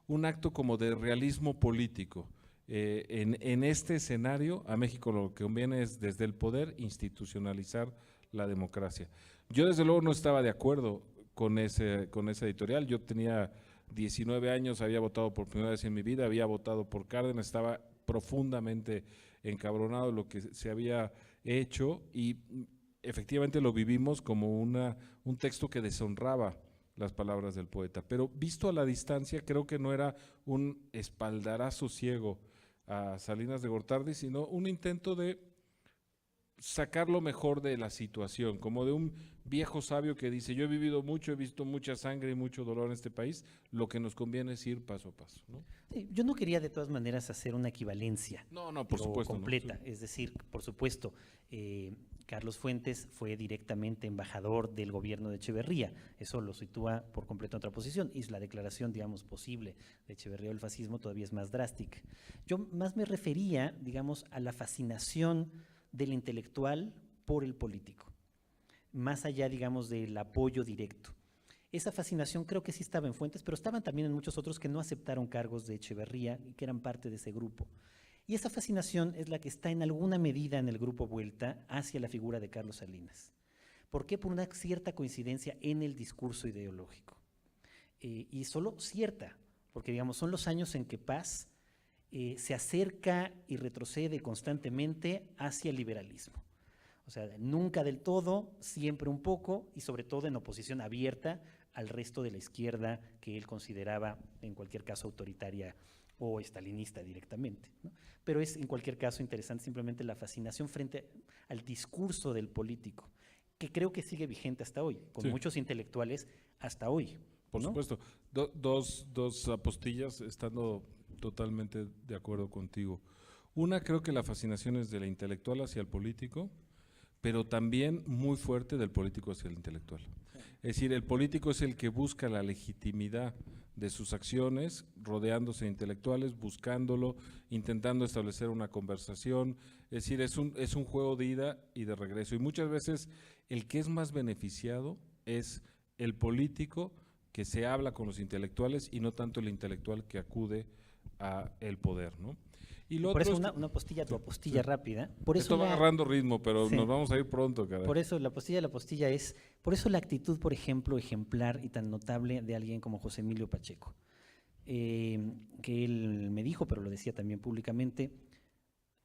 un acto como de realismo político. En este escenario, a México lo que conviene es desde el poder institucionalizar la democracia. Yo desde luego no estaba de acuerdo con esa editorial. Yo tenía 19 años, había votado por primera vez en mi vida, había votado por Cárdenas, estaba profundamente encabronado de lo que se había hecho y efectivamente lo vivimos como un texto que deshonraba las palabras del poeta. Pero visto a la distancia, creo que no era un espaldarazo ciego a Salinas de Gortari, sino un intento de sacar lo mejor de la situación, como de un viejo sabio que dice, yo he vivido mucho, he visto mucha sangre y mucho dolor en este país, lo que nos conviene es ir paso a paso, ¿no? Sí, yo no quería de todas maneras hacer una equivalencia por supuesto, completa, no, sí. Es decir, por supuesto, Carlos Fuentes fue directamente embajador del gobierno de Echeverría, eso lo sitúa por completo en otra posición, y la declaración, digamos, posible de Echeverría del fascismo todavía es más drástica. Yo más me refería, digamos, a la fascinación del intelectual por el político, más allá, digamos, del apoyo directo. Esa fascinación creo que sí estaba en Fuentes, pero estaban también en muchos otros que no aceptaron cargos de Echeverría y que eran parte de ese grupo. Y esa fascinación es la que está en alguna medida en el grupo Vuelta hacia la figura de Carlos Salinas. ¿Por qué? Por una cierta coincidencia en el discurso ideológico. Y solo cierta, porque digamos son los años en que Paz se acerca y retrocede constantemente hacia el liberalismo. O sea, nunca del todo, siempre un poco y sobre todo en oposición abierta al resto de la izquierda que él consideraba en cualquier caso autoritaria o estalinista directamente, ¿no? Pero es en cualquier caso interesante simplemente la fascinación frente al discurso del político, que creo que sigue vigente hasta hoy, con sí. muchos intelectuales hasta hoy. Por ¿no? supuesto. Dos apostillas, estando totalmente de acuerdo contigo. Una, creo que la fascinación es de la intelectual hacia el político, pero también muy fuerte del político hacia el intelectual. Es decir, el político es el que busca la legitimidad de sus acciones, rodeándose de intelectuales, buscándolo, intentando establecer una conversación. Es decir, es un juego de ida y de regreso. Y muchas veces el que es más beneficiado es el político que se habla con los intelectuales y no tanto el intelectual que acude a el poder, ¿no? Y lo por otro eso es una postilla, tu apostilla sí. rápida. Por eso esto va agarrando ritmo, pero nos vamos a ir pronto, caray. Por eso la postilla es, por eso la actitud, por ejemplo, ejemplar y tan notable de alguien como José Emilio Pacheco, que él me dijo, pero lo decía también públicamente,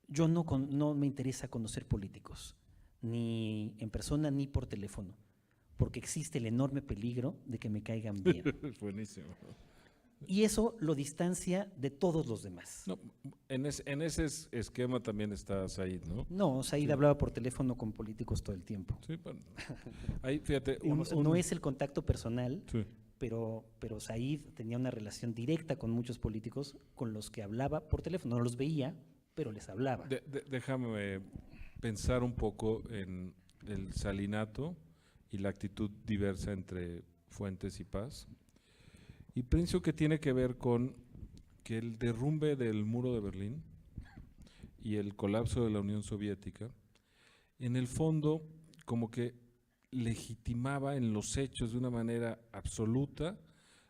yo no me interesa conocer políticos, ni en persona ni por teléfono, porque existe el enorme peligro de que me caigan bien. Buenísimo. Y eso lo distancia de todos los demás. No, en ese esquema también está Said, ¿no? No, Said Sí. hablaba por teléfono con políticos todo el tiempo. Sí, bueno. Ahí, fíjate, Digamos, no es el contacto personal, sí. pero Said tenía una relación directa con muchos políticos con los que hablaba por teléfono. No los veía, pero les hablaba. Déjame pensar un poco en el salinato y la actitud diversa entre Fuentes y Paz. Y pienso que tiene que ver con que el derrumbe del muro de Berlín y el colapso de la Unión Soviética, en el fondo, como que legitimaba en los hechos de una manera absoluta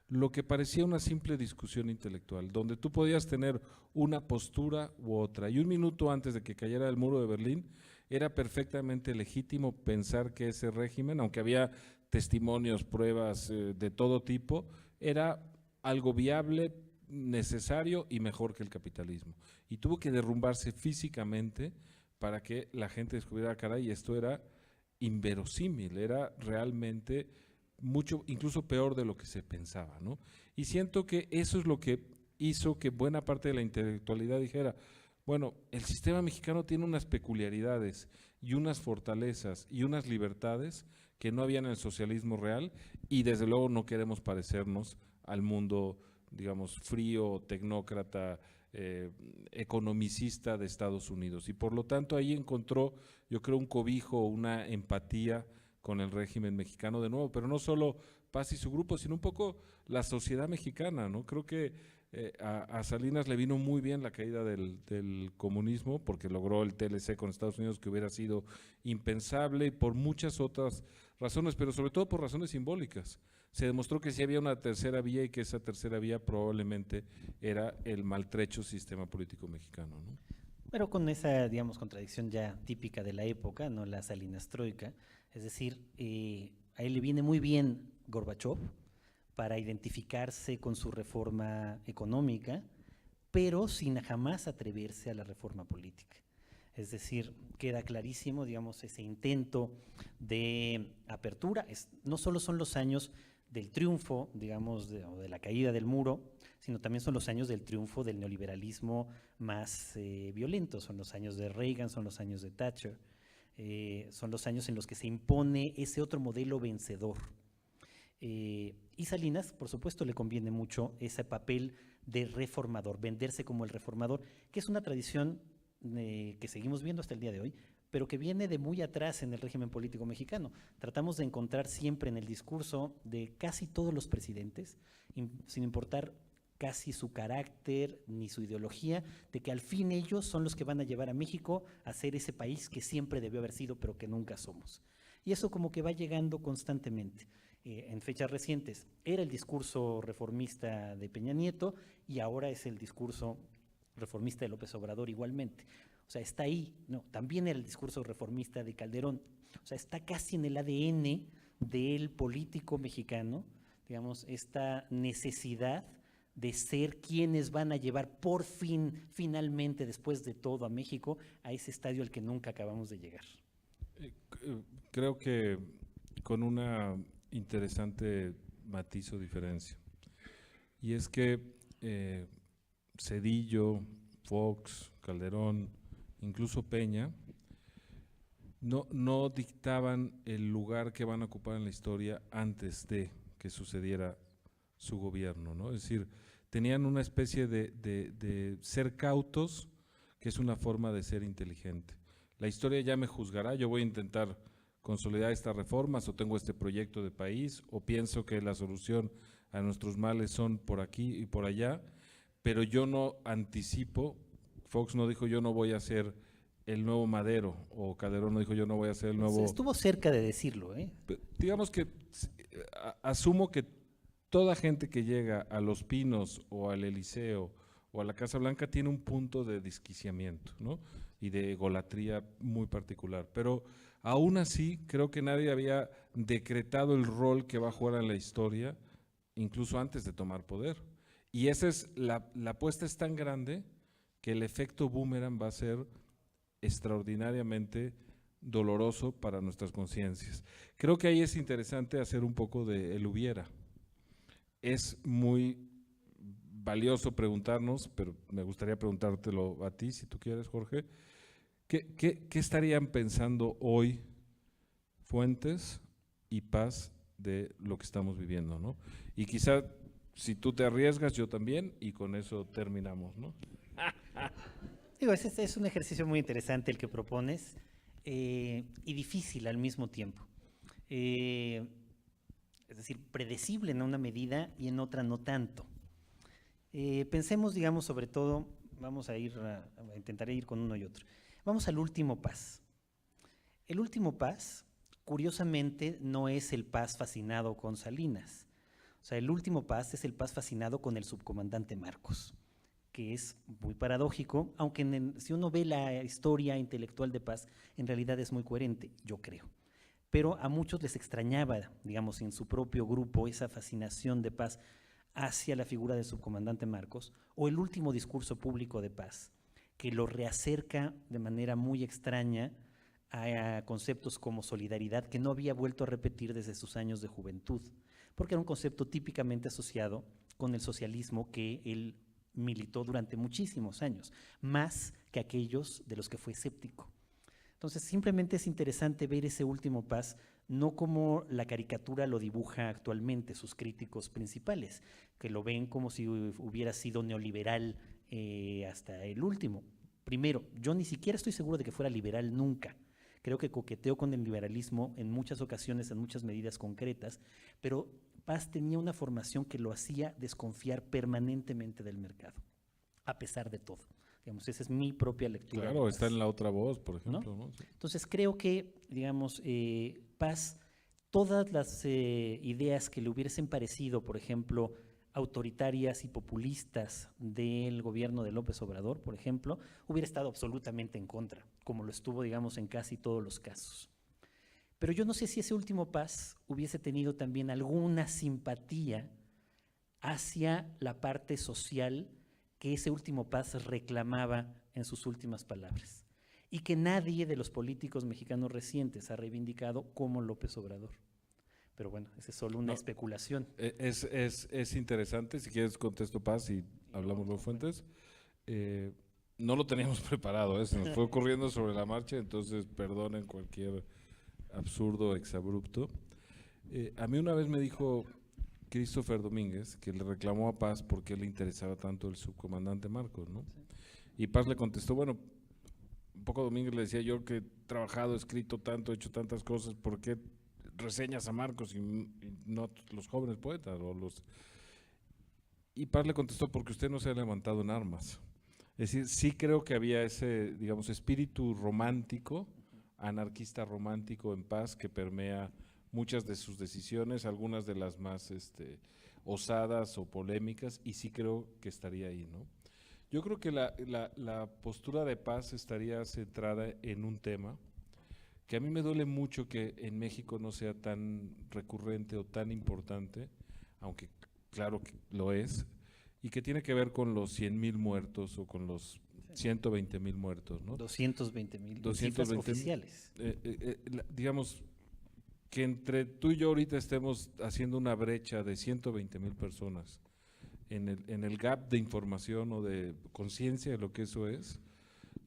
lo que parecía una simple discusión intelectual, donde tú podías tener una postura u otra. Y un minuto antes de que cayera el muro de Berlín, era perfectamente legítimo pensar que ese régimen, aunque había testimonios, pruebas de todo tipo, era algo viable, necesario y mejor que el capitalismo. Y tuvo que derrumbarse físicamente para que la gente descubriera, caray, esto era inverosímil, era realmente mucho, incluso peor de lo que se pensaba, ¿no? Y siento que eso es lo que hizo que buena parte de la intelectualidad dijera, bueno, el sistema mexicano tiene unas peculiaridades y unas fortalezas y unas libertades que no había en el socialismo real y desde luego no queremos parecernos al mundo, digamos, frío, tecnócrata, economicista de Estados Unidos. Y por lo tanto ahí encontró, yo creo, un cobijo, una empatía con el régimen mexicano de nuevo, pero no solo Paz y su grupo, sino un poco la sociedad mexicana, ¿no? Creo que a Salinas le vino muy bien la caída del comunismo porque logró el TLC con Estados Unidos, que hubiera sido impensable, y por muchas otras razones, pero sobre todo por razones simbólicas. Se demostró que sí había una tercera vía y que esa tercera vía probablemente era el maltrecho sistema político mexicano, ¿no? Pero con esa, digamos, contradicción ya típica de la época, ¿no? La Salinastroika, es decir, a él le viene muy bien Gorbachov para identificarse con su reforma económica, pero sin jamás atreverse a la reforma política. Es decir, queda clarísimo, digamos, ese intento de apertura. No solo son los años del triunfo, digamos, o de la caída del muro, sino también son los años del triunfo del neoliberalismo más violento. Son los años de Reagan, son los años de Thatcher, son los años en los que se impone ese otro modelo vencedor. Y Salinas, por supuesto, le conviene mucho ese papel de reformador, venderse como el reformador, que es una tradición que seguimos viendo hasta el día de hoy, pero que viene de muy atrás en el régimen político mexicano. Tratamos de encontrar siempre en el discurso de casi todos los presidentes, sin importar casi su carácter ni su ideología, de que al fin ellos son los que van a llevar a México a ser ese país que siempre debió haber sido, pero que nunca somos. Y eso como que va llegando constantemente. En fechas recientes era el discurso reformista de Peña Nieto y ahora es el discurso reformista de López Obrador igualmente. O sea, está ahí, no, también era el discurso reformista de Calderón. O sea, está casi en el ADN del político mexicano, digamos, esta necesidad de ser quienes van a llevar por fin, finalmente, después de todo, a México a ese estadio al que nunca acabamos de llegar. Creo que con una interesante matiz o diferencia, y es que Zedillo, Fox, Calderón, incluso Peña, no dictaban el lugar que van a ocupar en la historia antes de que sucediera su gobierno, ¿no? Es decir, tenían una especie de ser cautos, que es una forma de ser inteligente. La historia ya me juzgará, yo voy a intentar consolidar estas reformas, o tengo este proyecto de país, o pienso que la solución a nuestros males son por aquí y por allá, pero yo no anticipo. Fox no dijo yo no voy a ser el nuevo Madero, o Calderón no dijo yo no voy a ser el nuevo… Estuvo cerca de decirlo, ¿eh? Digamos que asumo que toda gente que llega a Los Pinos o al Eliseo o a la Casa Blanca tiene un punto de desquiciamiento, ¿no? Y de egolatría muy particular, pero aún así creo que nadie había decretado el rol que va a jugar en la historia, incluso antes de tomar poder. Y esa es la apuesta es tan grande que el efecto boomerang va a ser extraordinariamente doloroso para nuestras conciencias. Creo que ahí es interesante hacer un poco de el hubiera. Es muy valioso preguntarnos, pero me gustaría preguntártelo a ti, si tú quieres, Jorge. ¿Qué estarían pensando hoy Fuentes y Paz de lo que estamos viviendo, ¿no? Y quizá, si tú te arriesgas, yo también, y con eso terminamos, ¿no? Digo, es un ejercicio muy interesante el que propones y difícil al mismo tiempo. Es decir, predecible en una medida y en otra no tanto. Pensemos, digamos, sobre todo, vamos a intentaré ir con uno y otro. Vamos al último Paz. El último Paz, curiosamente, no es el Paz fascinado con Salinas. O sea, el último Paz es el Paz fascinado con el subcomandante Marcos, que es muy paradójico, aunque si uno ve la historia intelectual de Paz, en realidad es muy coherente, yo creo. Pero a muchos les extrañaba, digamos, en su propio grupo, esa fascinación de Paz hacia la figura del subcomandante Marcos, o el último discurso público de Paz, que lo reacerca de manera muy extraña a conceptos como solidaridad, que no había vuelto a repetir desde sus años de juventud, porque era un concepto típicamente asociado con el socialismo que él militó durante muchísimos años, más que aquellos de los que fue escéptico. Entonces, simplemente es interesante ver ese último Paz, no como la caricatura lo dibuja actualmente sus críticos principales, que lo ven como si hubiera sido neoliberal hasta el último. Primero, yo ni siquiera estoy seguro de que fuera liberal nunca. Creo que coqueteó con el liberalismo en muchas ocasiones, en muchas medidas concretas, pero Paz tenía una formación que lo hacía desconfiar permanentemente del mercado, a pesar de todo. Digamos, esa es mi propia lectura. Claro, está en La otra voz, por ejemplo, ¿no? Sí. Entonces creo que, digamos, Paz, todas las ideas que le hubiesen parecido, por ejemplo, autoritarias y populistas del gobierno de López Obrador, por ejemplo, hubiera estado absolutamente en contra, como lo estuvo, digamos, en casi todos los casos. Pero yo no sé si ese último Paz hubiese tenido también alguna simpatía hacia la parte social que ese último Paz reclamaba en sus últimas palabras y que nadie de los políticos mexicanos recientes ha reivindicado como López Obrador. Pero bueno, esa es solo una especulación. Es interesante, si quieres contesto Paz y hablamos de Fuentes. No lo teníamos preparado, se nos fue ocurriendo sobre la marcha, entonces perdonen cualquier absurdo, exabrupto. A mí una vez me dijo Christopher Domínguez que le reclamó a Paz porque le interesaba tanto el subcomandante Marcos, ¿no? Sí. Y Paz le contestó, bueno, un poco Domínguez le decía, yo que he trabajado, escrito tanto, he hecho tantas cosas, ¿por qué reseñas a Marcos y no los jóvenes poetas? Y Paz le contestó, porque usted no se ha levantado en armas. Es decir, sí creo que había ese, digamos, espíritu romántico, anarquista romántico en Paz que permea muchas de sus decisiones, algunas de las más osadas o polémicas, y sí creo que estaría ahí, ¿no? Yo creo que la postura de Paz estaría centrada en un tema que a mí me duele mucho que en México no sea tan recurrente o tan importante, aunque claro que lo es, y que tiene que ver con los 100,000 muertos o con los 120,000 muertos, ¿no? 220,000 cifras oficiales. Digamos que entre tú y yo ahorita estemos haciendo una brecha de 120,000 personas en el gap de información o de conciencia de lo que eso es.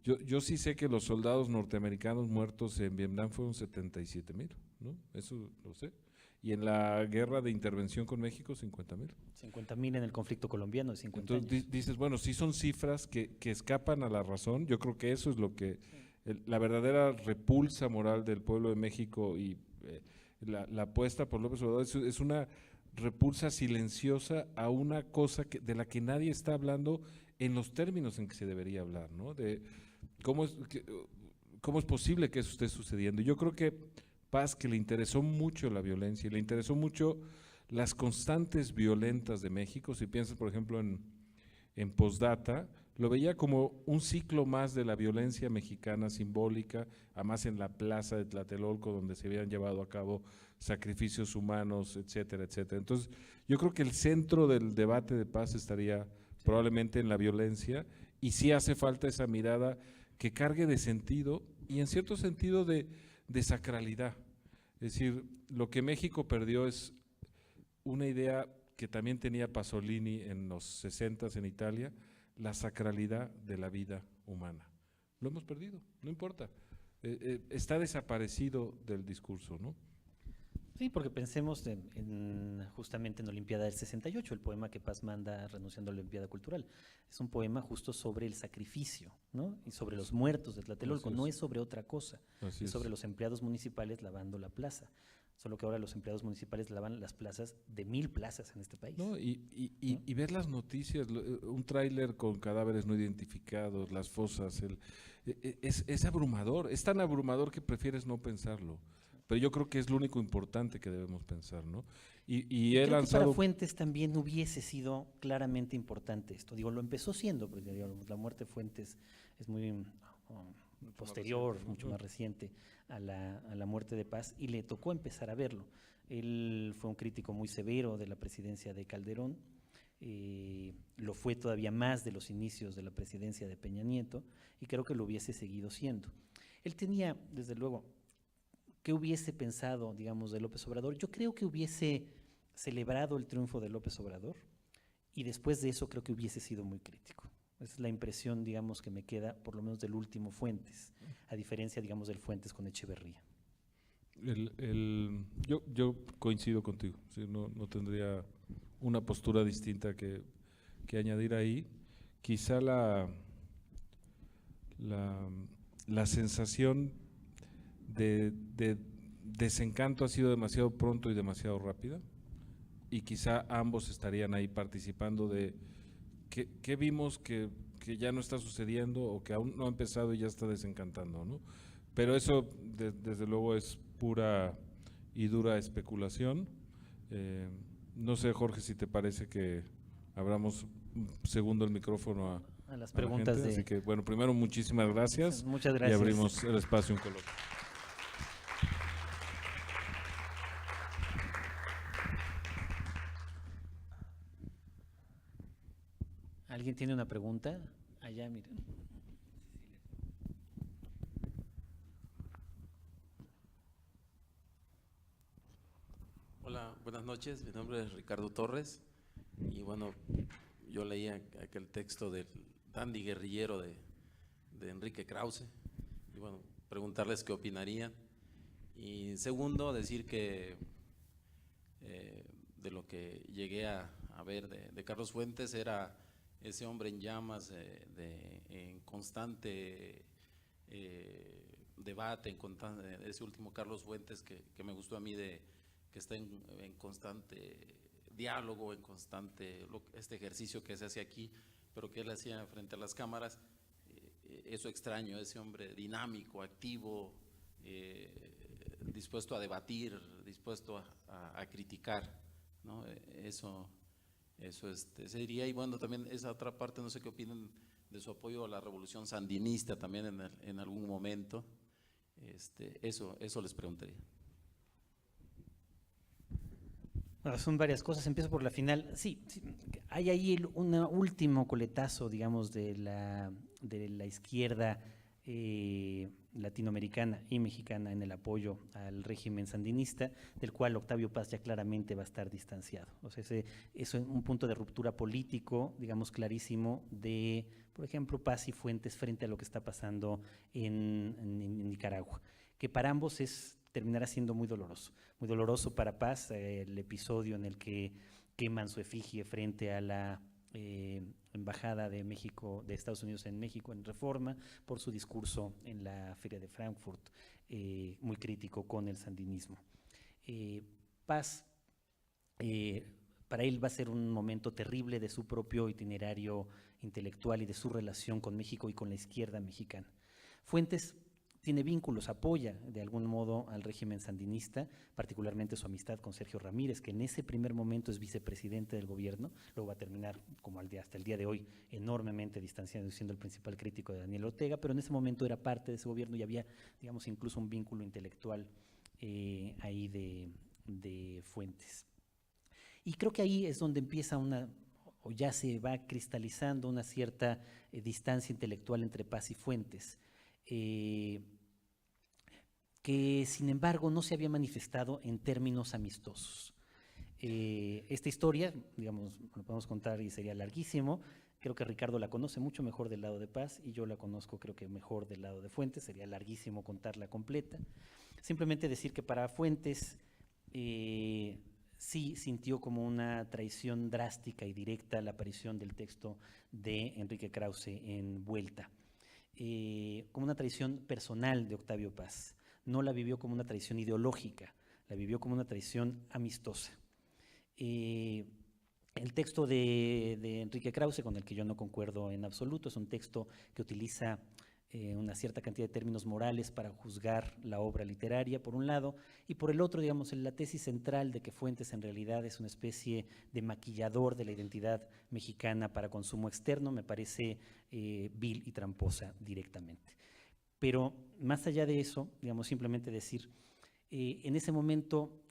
Yo sí sé que los soldados norteamericanos muertos en Vietnam fueron 77,000, ¿no? Eso lo sé. Y en la guerra de intervención con México, 50,000. 50,000 en el conflicto colombiano de 50 Entonces, años. Dices, bueno, sí son cifras que escapan a la razón. Yo creo que eso es lo que, la verdadera repulsa moral del pueblo de México y la apuesta por López Obrador es una repulsa silenciosa a una cosa de la que nadie está hablando en los términos en que se debería hablar, ¿no? De cómo es posible que eso esté sucediendo. Yo creo que Paz, que le interesó mucho la violencia y le interesó mucho las constantes violentas de México, si piensas por ejemplo en Postdata, lo veía como un ciclo más de la violencia mexicana simbólica, además en la plaza de Tlatelolco donde se habían llevado a cabo sacrificios humanos, etcétera, etcétera. Entonces yo creo que el centro del debate de Paz estaría probablemente en la violencia, y sí hace falta esa mirada que cargue de sentido y en cierto sentido de sacralidad. Es decir, lo que México perdió es una idea que también tenía Pasolini en los 60s en Italia, la sacralidad de la vida humana. Lo hemos perdido, no importa. Está desaparecido del discurso, ¿no? Sí, porque pensemos justamente en Olimpiada del 68, el poema que Paz manda renunciando a la Olimpiada Cultural. Es un poema justo sobre el sacrificio, ¿no? Y sobre los muertos de Tlatelolco, no es sobre otra cosa, es sobre los empleados municipales lavando la plaza. Solo que ahora los empleados municipales lavan las plazas de 1000 plazas en este país. No, y ver las noticias, un tráiler con cadáveres no identificados, las fosas, es abrumador, es tan abrumador que prefieres no pensarlo. Pero yo creo que es lo único importante que debemos pensar, ¿no? Y he creo lanzado… que para Fuentes también hubiese sido claramente importante esto. Digo, lo empezó siendo, porque digamos, la muerte de Fuentes es muy posterior, mucho más reciente a la muerte de Paz, y le tocó empezar a verlo. Él fue un crítico muy severo de la presidencia de Calderón, lo fue todavía más de los inicios de la presidencia de Peña Nieto, y creo que lo hubiese seguido siendo. Él tenía, desde luego, ¿qué hubiese pensado, digamos, de López Obrador? Yo creo que hubiese celebrado el triunfo de López Obrador, y después de eso creo que hubiese sido muy crítico. Esa es la impresión, digamos, que me queda, por lo menos del último Fuentes, a diferencia, digamos, del Fuentes con Echeverría. Yo coincido contigo, ¿sí? No tendría una postura distinta que añadir ahí. Quizá la sensación de desencanto ha sido demasiado pronto y demasiado rápida, y quizá ambos estarían ahí participando de qué vimos que ya no está sucediendo o que aún no ha empezado y ya está desencantando, ¿no? Pero eso desde luego es pura y dura especulación. No sé, Jorge, si te parece que abramos un segundo el micrófono a las preguntas. Así que, bueno, primero muchísimas gracias. Muchas gracias. Y abrimos el espacio en Colombia. ¿Alguien tiene una pregunta? Allá, miren. Hola, buenas noches. Mi nombre es Ricardo Torres. Y bueno, yo leía aquel texto del dandy guerrillero de Enrique Krause. Y bueno, preguntarles qué opinarían. Y segundo, decir que de lo que llegué a ver de Carlos Fuentes era ese hombre en llamas, en constante debate, ese último Carlos Fuentes que me gustó a mí, que está en constante diálogo, en constante este ejercicio que se hace aquí, pero que él hacía frente a las cámaras. Eso extraño, ese hombre dinámico, activo, dispuesto a debatir, dispuesto a criticar, ¿no? Eso se diría. Y bueno, también esa otra parte, no sé qué opinan de su apoyo a la revolución sandinista también en algún momento. Eso les preguntaría. Bueno, son varias cosas, empiezo por la final. Sí, hay ahí un último coletazo, digamos, de la izquierda latinoamericana y mexicana en el apoyo al régimen sandinista, del cual Octavio Paz ya claramente va a estar distanciado. O sea, eso es un punto de ruptura político, digamos, clarísimo de, por ejemplo, Paz y Fuentes frente a lo que está pasando en Nicaragua, que para ambos terminará siendo muy doloroso para Paz, el episodio en el que queman su efigie frente a la embajada de México, de Estados Unidos en México, en Reforma, por su discurso en la Feria de Frankfurt, muy crítico con el sandinismo. Paz, para él va a ser un momento terrible de su propio itinerario intelectual y de su relación con México y con la izquierda mexicana. Fuentes tiene vínculos, apoya de algún modo al régimen sandinista, particularmente su amistad con Sergio Ramírez, que en ese primer momento es vicepresidente del gobierno, luego va a terminar, como hasta el día de hoy, enormemente distanciado, siendo el principal crítico de Daniel Ortega, pero en ese momento era parte de ese gobierno y había, digamos, incluso un vínculo intelectual ahí de Fuentes. Y creo que ahí es donde empieza o ya se va cristalizando una cierta distancia intelectual entre Paz y Fuentes, que sin embargo no se había manifestado en términos amistosos. Esta historia, digamos, lo podemos contar y sería larguísimo. Creo que Ricardo la conoce mucho mejor del lado de Paz y yo la conozco creo que mejor del lado de Fuentes, sería larguísimo contarla completa. Simplemente decir que para Fuentes sí sintió como una traición drástica y directa la aparición del texto de Enrique Krause en Vuelta, como una traición personal de Octavio Paz. No la vivió como una traición ideológica, la vivió como una traición amistosa. El texto de Enrique Krause, con el que yo no concuerdo en absoluto, es un texto que utiliza una cierta cantidad de términos morales para juzgar la obra literaria, por un lado, y por el otro, digamos, la tesis central de que Fuentes en realidad es una especie de maquillador de la identidad mexicana para consumo externo, me parece vil y tramposa directamente. Pero más allá de eso, digamos, simplemente decir, en ese momento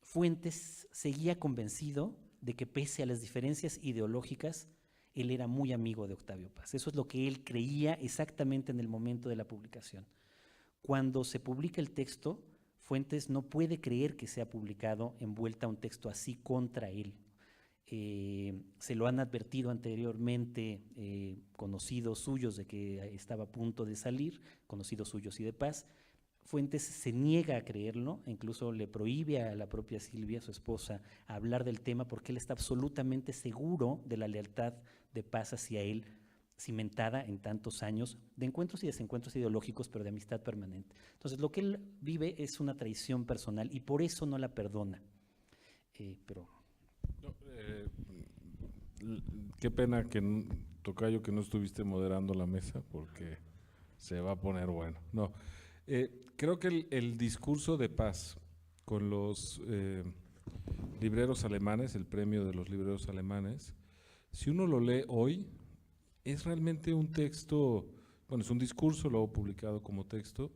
Fuentes seguía convencido de que pese a las diferencias ideológicas, él era muy amigo de Octavio Paz. Eso es lo que él creía exactamente en el momento de la publicación. Cuando se publica el texto, Fuentes no puede creer que sea publicado en Vuelta un texto así contra él. Se lo han advertido anteriormente conocidos suyos de que estaba a punto de salir, conocidos suyos y de Paz. Fuentes se niega a creerlo, incluso le prohíbe a la propia Silvia, su esposa, a hablar del tema porque él está absolutamente seguro de la lealtad de Paz hacia él, cimentada en tantos años de encuentros y desencuentros ideológicos, pero de amistad permanente. Entonces, lo que él vive es una traición personal y por eso no la perdona. Qué pena que, Tocayo, que no estuviste moderando la mesa porque se va a poner bueno. No. Creo que el discurso de Paz con los libreros alemanes, el premio de los libreros alemanes, si uno lo lee hoy, es realmente un texto, bueno, es un discurso, luego publicado como texto,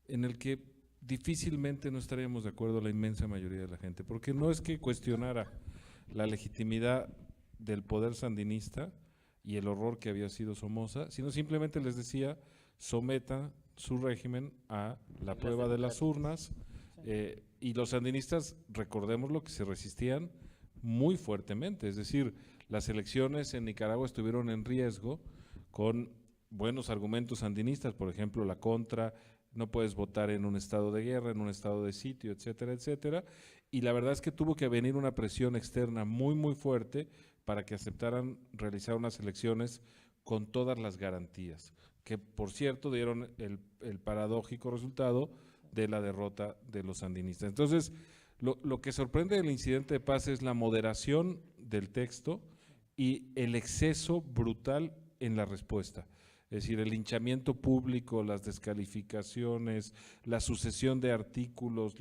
en el que difícilmente no estaríamos de acuerdo la inmensa mayoría de la gente, porque no es que cuestionara la legitimidad del poder sandinista y el horror que había sido Somoza, sino simplemente les decía, someta su régimen a la prueba de las urnas, y los sandinistas, recordemos lo que se resistían muy fuertemente, es decir, las elecciones en Nicaragua estuvieron en riesgo con buenos argumentos sandinistas, por ejemplo, la contra, no puedes votar en un estado de guerra, en un estado de sitio, etcétera, etcétera, y la verdad es que tuvo que venir una presión externa muy, muy fuerte para que aceptaran realizar unas elecciones con todas las garantías, que por cierto dieron el paradójico resultado de la derrota de los sandinistas. Entonces, lo que sorprende del incidente de Paz es la moderación del texto y el exceso brutal en la respuesta. Es decir, el linchamiento público, las descalificaciones, la sucesión de artículos,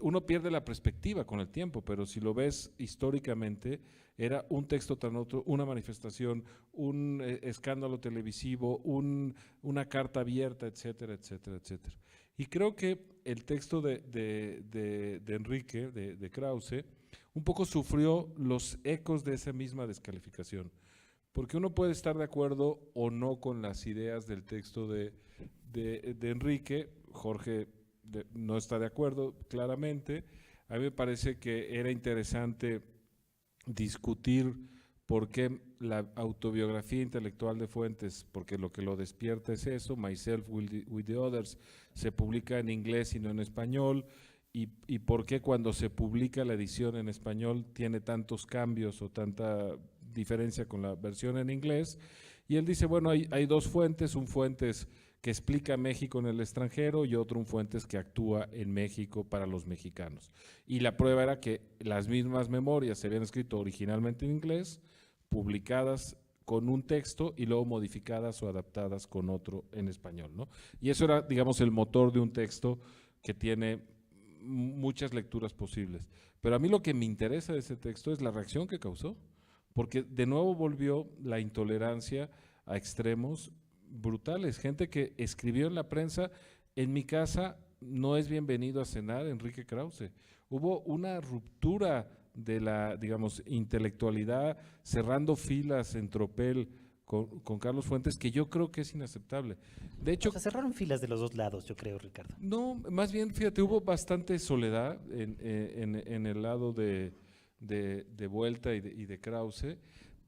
uno pierde la perspectiva con el tiempo, pero si lo ves históricamente, era un texto tras otro, una manifestación, un escándalo televisivo, una carta abierta, etcétera, etcétera, etcétera. Y creo que el texto de Enrique, de Krause, un poco sufrió los ecos de esa misma descalificación. Porque uno puede estar de acuerdo o no con las ideas del texto de Enrique, Jorge no está de acuerdo claramente. A mí me parece que era interesante discutir por qué la autobiografía intelectual de Fuentes, porque lo que lo despierta es eso, Myself with the Others, se publica en inglés y no en español, y por qué cuando se publica la edición en español tiene tantos cambios o tanta diferencia con la versión en inglés. Y él dice, bueno, hay dos Fuentes, un Fuentes que explica México en el extranjero y otro un Fuentes que actúa en México para los mexicanos. Y la prueba era que las mismas memorias se habían escrito originalmente en inglés, publicadas con un texto y luego modificadas o adaptadas con otro en español, ¿no? Y eso era, digamos, el motor de un texto que tiene muchas lecturas posibles. Pero a mí lo que me interesa de ese texto es la reacción que causó, porque de nuevo volvió la intolerancia a extremos brutales. Gente que escribió en la prensa, en mi casa no es bienvenido a cenar Enrique Krause. Hubo una ruptura de la, digamos, intelectualidad, cerrando filas en tropel con Carlos Fuentes, que yo creo que es inaceptable. De hecho, O sea, cerraron filas de los dos lados, yo creo, Ricardo. no, más bien, fíjate, hubo bastante soledad en el lado de Vuelta y de Krause,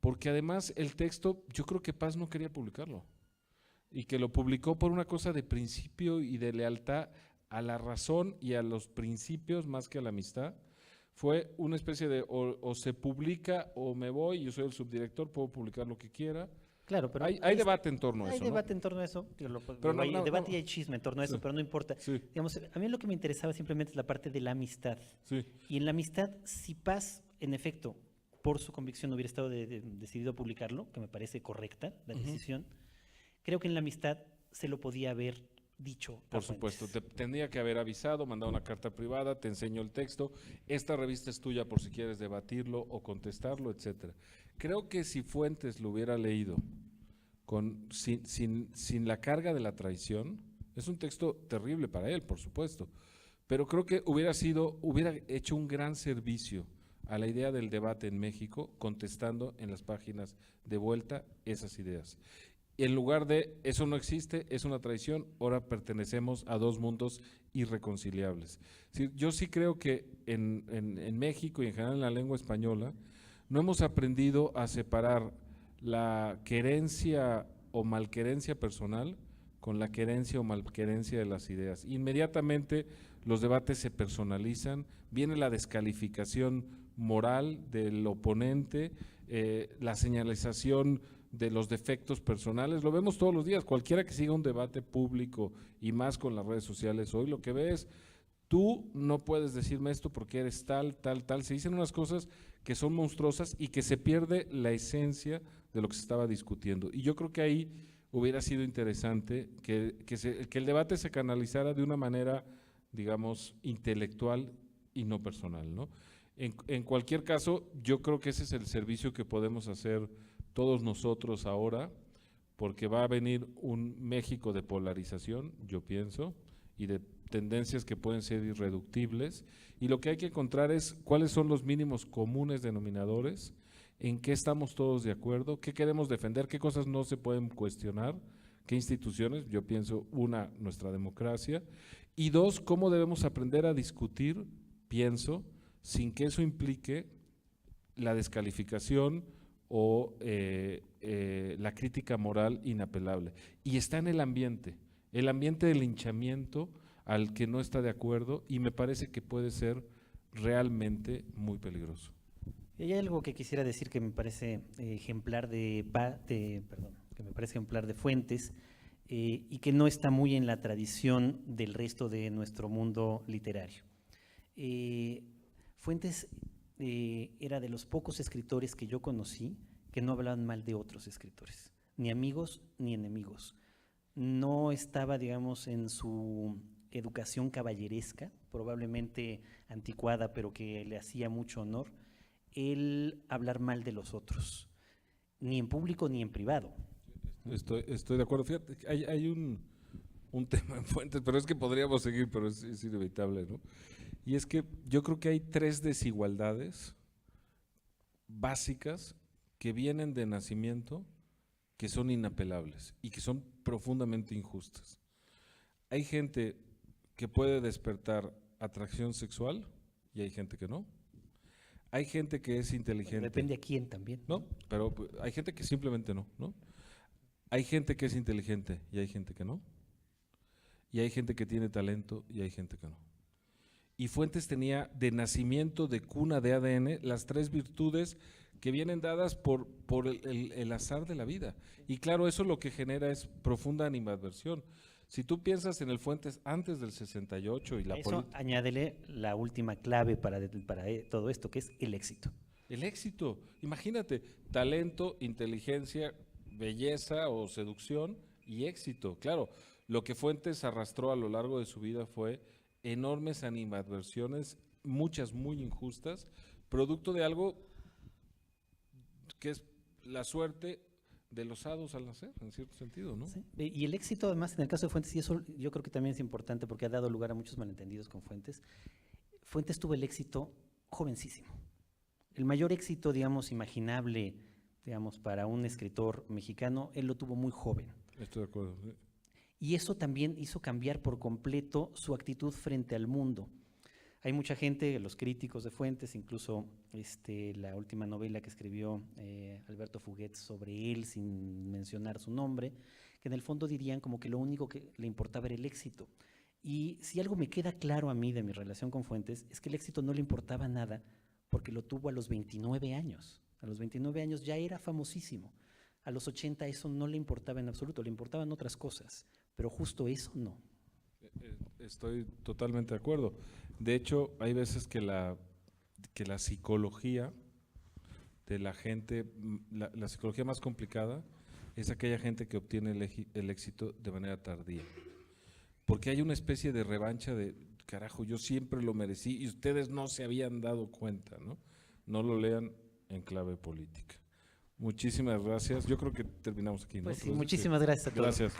porque además el texto, yo creo que Paz no quería publicarlo, y que lo publicó por una cosa de principio y de lealtad a la razón y a los principios más que a la amistad. Fue una especie de o se publica o me voy, yo soy el subdirector, puedo publicar lo que quiera. Claro, pero Hay debate en torno a hay eso, debate ¿no? en torno a eso, Pero hay debate y hay chisme en torno a eso, Sí. pero no importa. Sí, Digamos, a mí lo que me interesaba simplemente es la parte de la amistad. sí. Y en la amistad, si Paz, en efecto, por su convicción hubiera estado decidido publicarlo, que me parece correcta la decisión, creo que en la amistad se lo podía haber dicho. a Por Fuentes. supuesto, tendría que haber avisado, mandado una carta privada, te enseño el texto, esta revista es tuya por si quieres debatirlo o contestarlo, etcétera. Creo que si Fuentes lo hubiera leído sin la carga de la traición, es un texto terrible para él, por supuesto, pero creo que hubiera hecho un gran servicio a la idea del debate en México, contestando en las páginas de Vuelta esas ideas. En lugar de eso no existe, es una traición, ahora pertenecemos a dos mundos irreconciliables. Sí, yo sí creo que en México y en general en la lengua española no hemos aprendido a separar la querencia o malquerencia personal con la querencia o malquerencia de las ideas. Inmediatamente los debates se personalizan, viene la descalificación moral del oponente, la señalización de los defectos personales, lo vemos todos los días, cualquiera que siga un debate público y más con las redes sociales hoy, lo que ve es, tú no puedes decirme esto porque eres tal, se dicen unas cosas que son monstruosas y que se pierde la esencia de lo que se estaba discutiendo. Y yo creo que ahí hubiera sido interesante que el debate se canalizara de una manera, digamos, intelectual y no personal, ¿no? En cualquier caso, yo creo que ese es el servicio que podemos hacer todos nosotros ahora, porque va a venir un México de polarización, yo pienso, y de tendencias que pueden ser irreductibles, y lo que hay que encontrar es cuáles son los mínimos comunes denominadores, en qué estamos todos de acuerdo, qué queremos defender, qué cosas no se pueden cuestionar, qué instituciones, yo pienso, una, nuestra democracia, y dos, cómo debemos aprender a discutir, pienso, sin que eso implique la descalificación o la crítica moral inapelable. Y está en el ambiente del linchamiento al que no está de acuerdo, y me parece que puede ser realmente muy peligroso. Y hay algo que quisiera decir que me parece ejemplar que me parece ejemplar de Fuentes y que no está muy en la tradición del resto de nuestro mundo literario. Fuentes era de los pocos escritores que yo conocí que no hablaban mal de otros escritores, ni amigos ni enemigos. No estaba, digamos, en su educación caballeresca, probablemente anticuada, pero que le hacía mucho honor, el hablar mal de los otros, ni en público ni en privado. Estoy de acuerdo. Fíjate, hay un tema en Fuentes, pero es que podríamos seguir, pero es inevitable, ¿no? Y es que yo creo que hay tres desigualdades básicas que vienen de nacimiento, que son inapelables y que son profundamente injustas. Hay gente que puede despertar atracción sexual y hay gente que no. Hay gente que es inteligente. Depende a quién también. No, pero hay gente que simplemente no, ¿no? Hay gente que es inteligente y hay gente que no. Y hay gente que tiene talento y hay gente que no. Y Fuentes tenía de nacimiento, de cuna, de ADN, las tres virtudes que vienen dadas por el azar de la vida. Y claro, eso lo que genera es profunda animadversión. Si tú piensas en el Fuentes antes del 68 y la eso añádele la última clave para todo esto, que es el éxito. El éxito, imagínate, talento, inteligencia, belleza o seducción y éxito. Claro, lo que Fuentes arrastró a lo largo de su vida fue enormes animadversiones, muchas muy injustas, producto de algo que es la suerte de los hados al nacer, en cierto sentido, ¿no? Sí. Y el éxito, además, en el caso de Fuentes, y eso yo creo que también es importante porque ha dado lugar a muchos malentendidos con Fuentes. Fuentes tuvo el éxito jovencísimo. El mayor éxito, digamos, imaginable digamos, para un escritor mexicano, él lo tuvo muy joven. Estoy de acuerdo. Sí. Y eso también hizo cambiar por completo su actitud frente al mundo. Hay mucha gente, los críticos de Fuentes, incluso la última novela que escribió Alberto Fuguet sobre él, sin mencionar su nombre, que en el fondo dirían como que lo único que le importaba era el éxito. Y si algo me queda claro a mí de mi relación con Fuentes, es que el éxito no le importaba nada porque lo tuvo a los 29 años. A los 29 años ya era famosísimo. A los 80 eso no le importaba en absoluto, le importaban otras cosas, pero justo eso no. Estoy totalmente de acuerdo. De hecho, hay veces que la psicología de la gente, la psicología más complicada es aquella gente que obtiene el éxito de manera tardía. Porque hay una especie de revancha de, carajo, yo siempre lo merecí y ustedes no se habían dado cuenta, ¿no? No lo lean en clave política. Muchísimas gracias. Yo creo que terminamos aquí, ¿no? Pues sí, muchísimas gracias a todos. Gracias.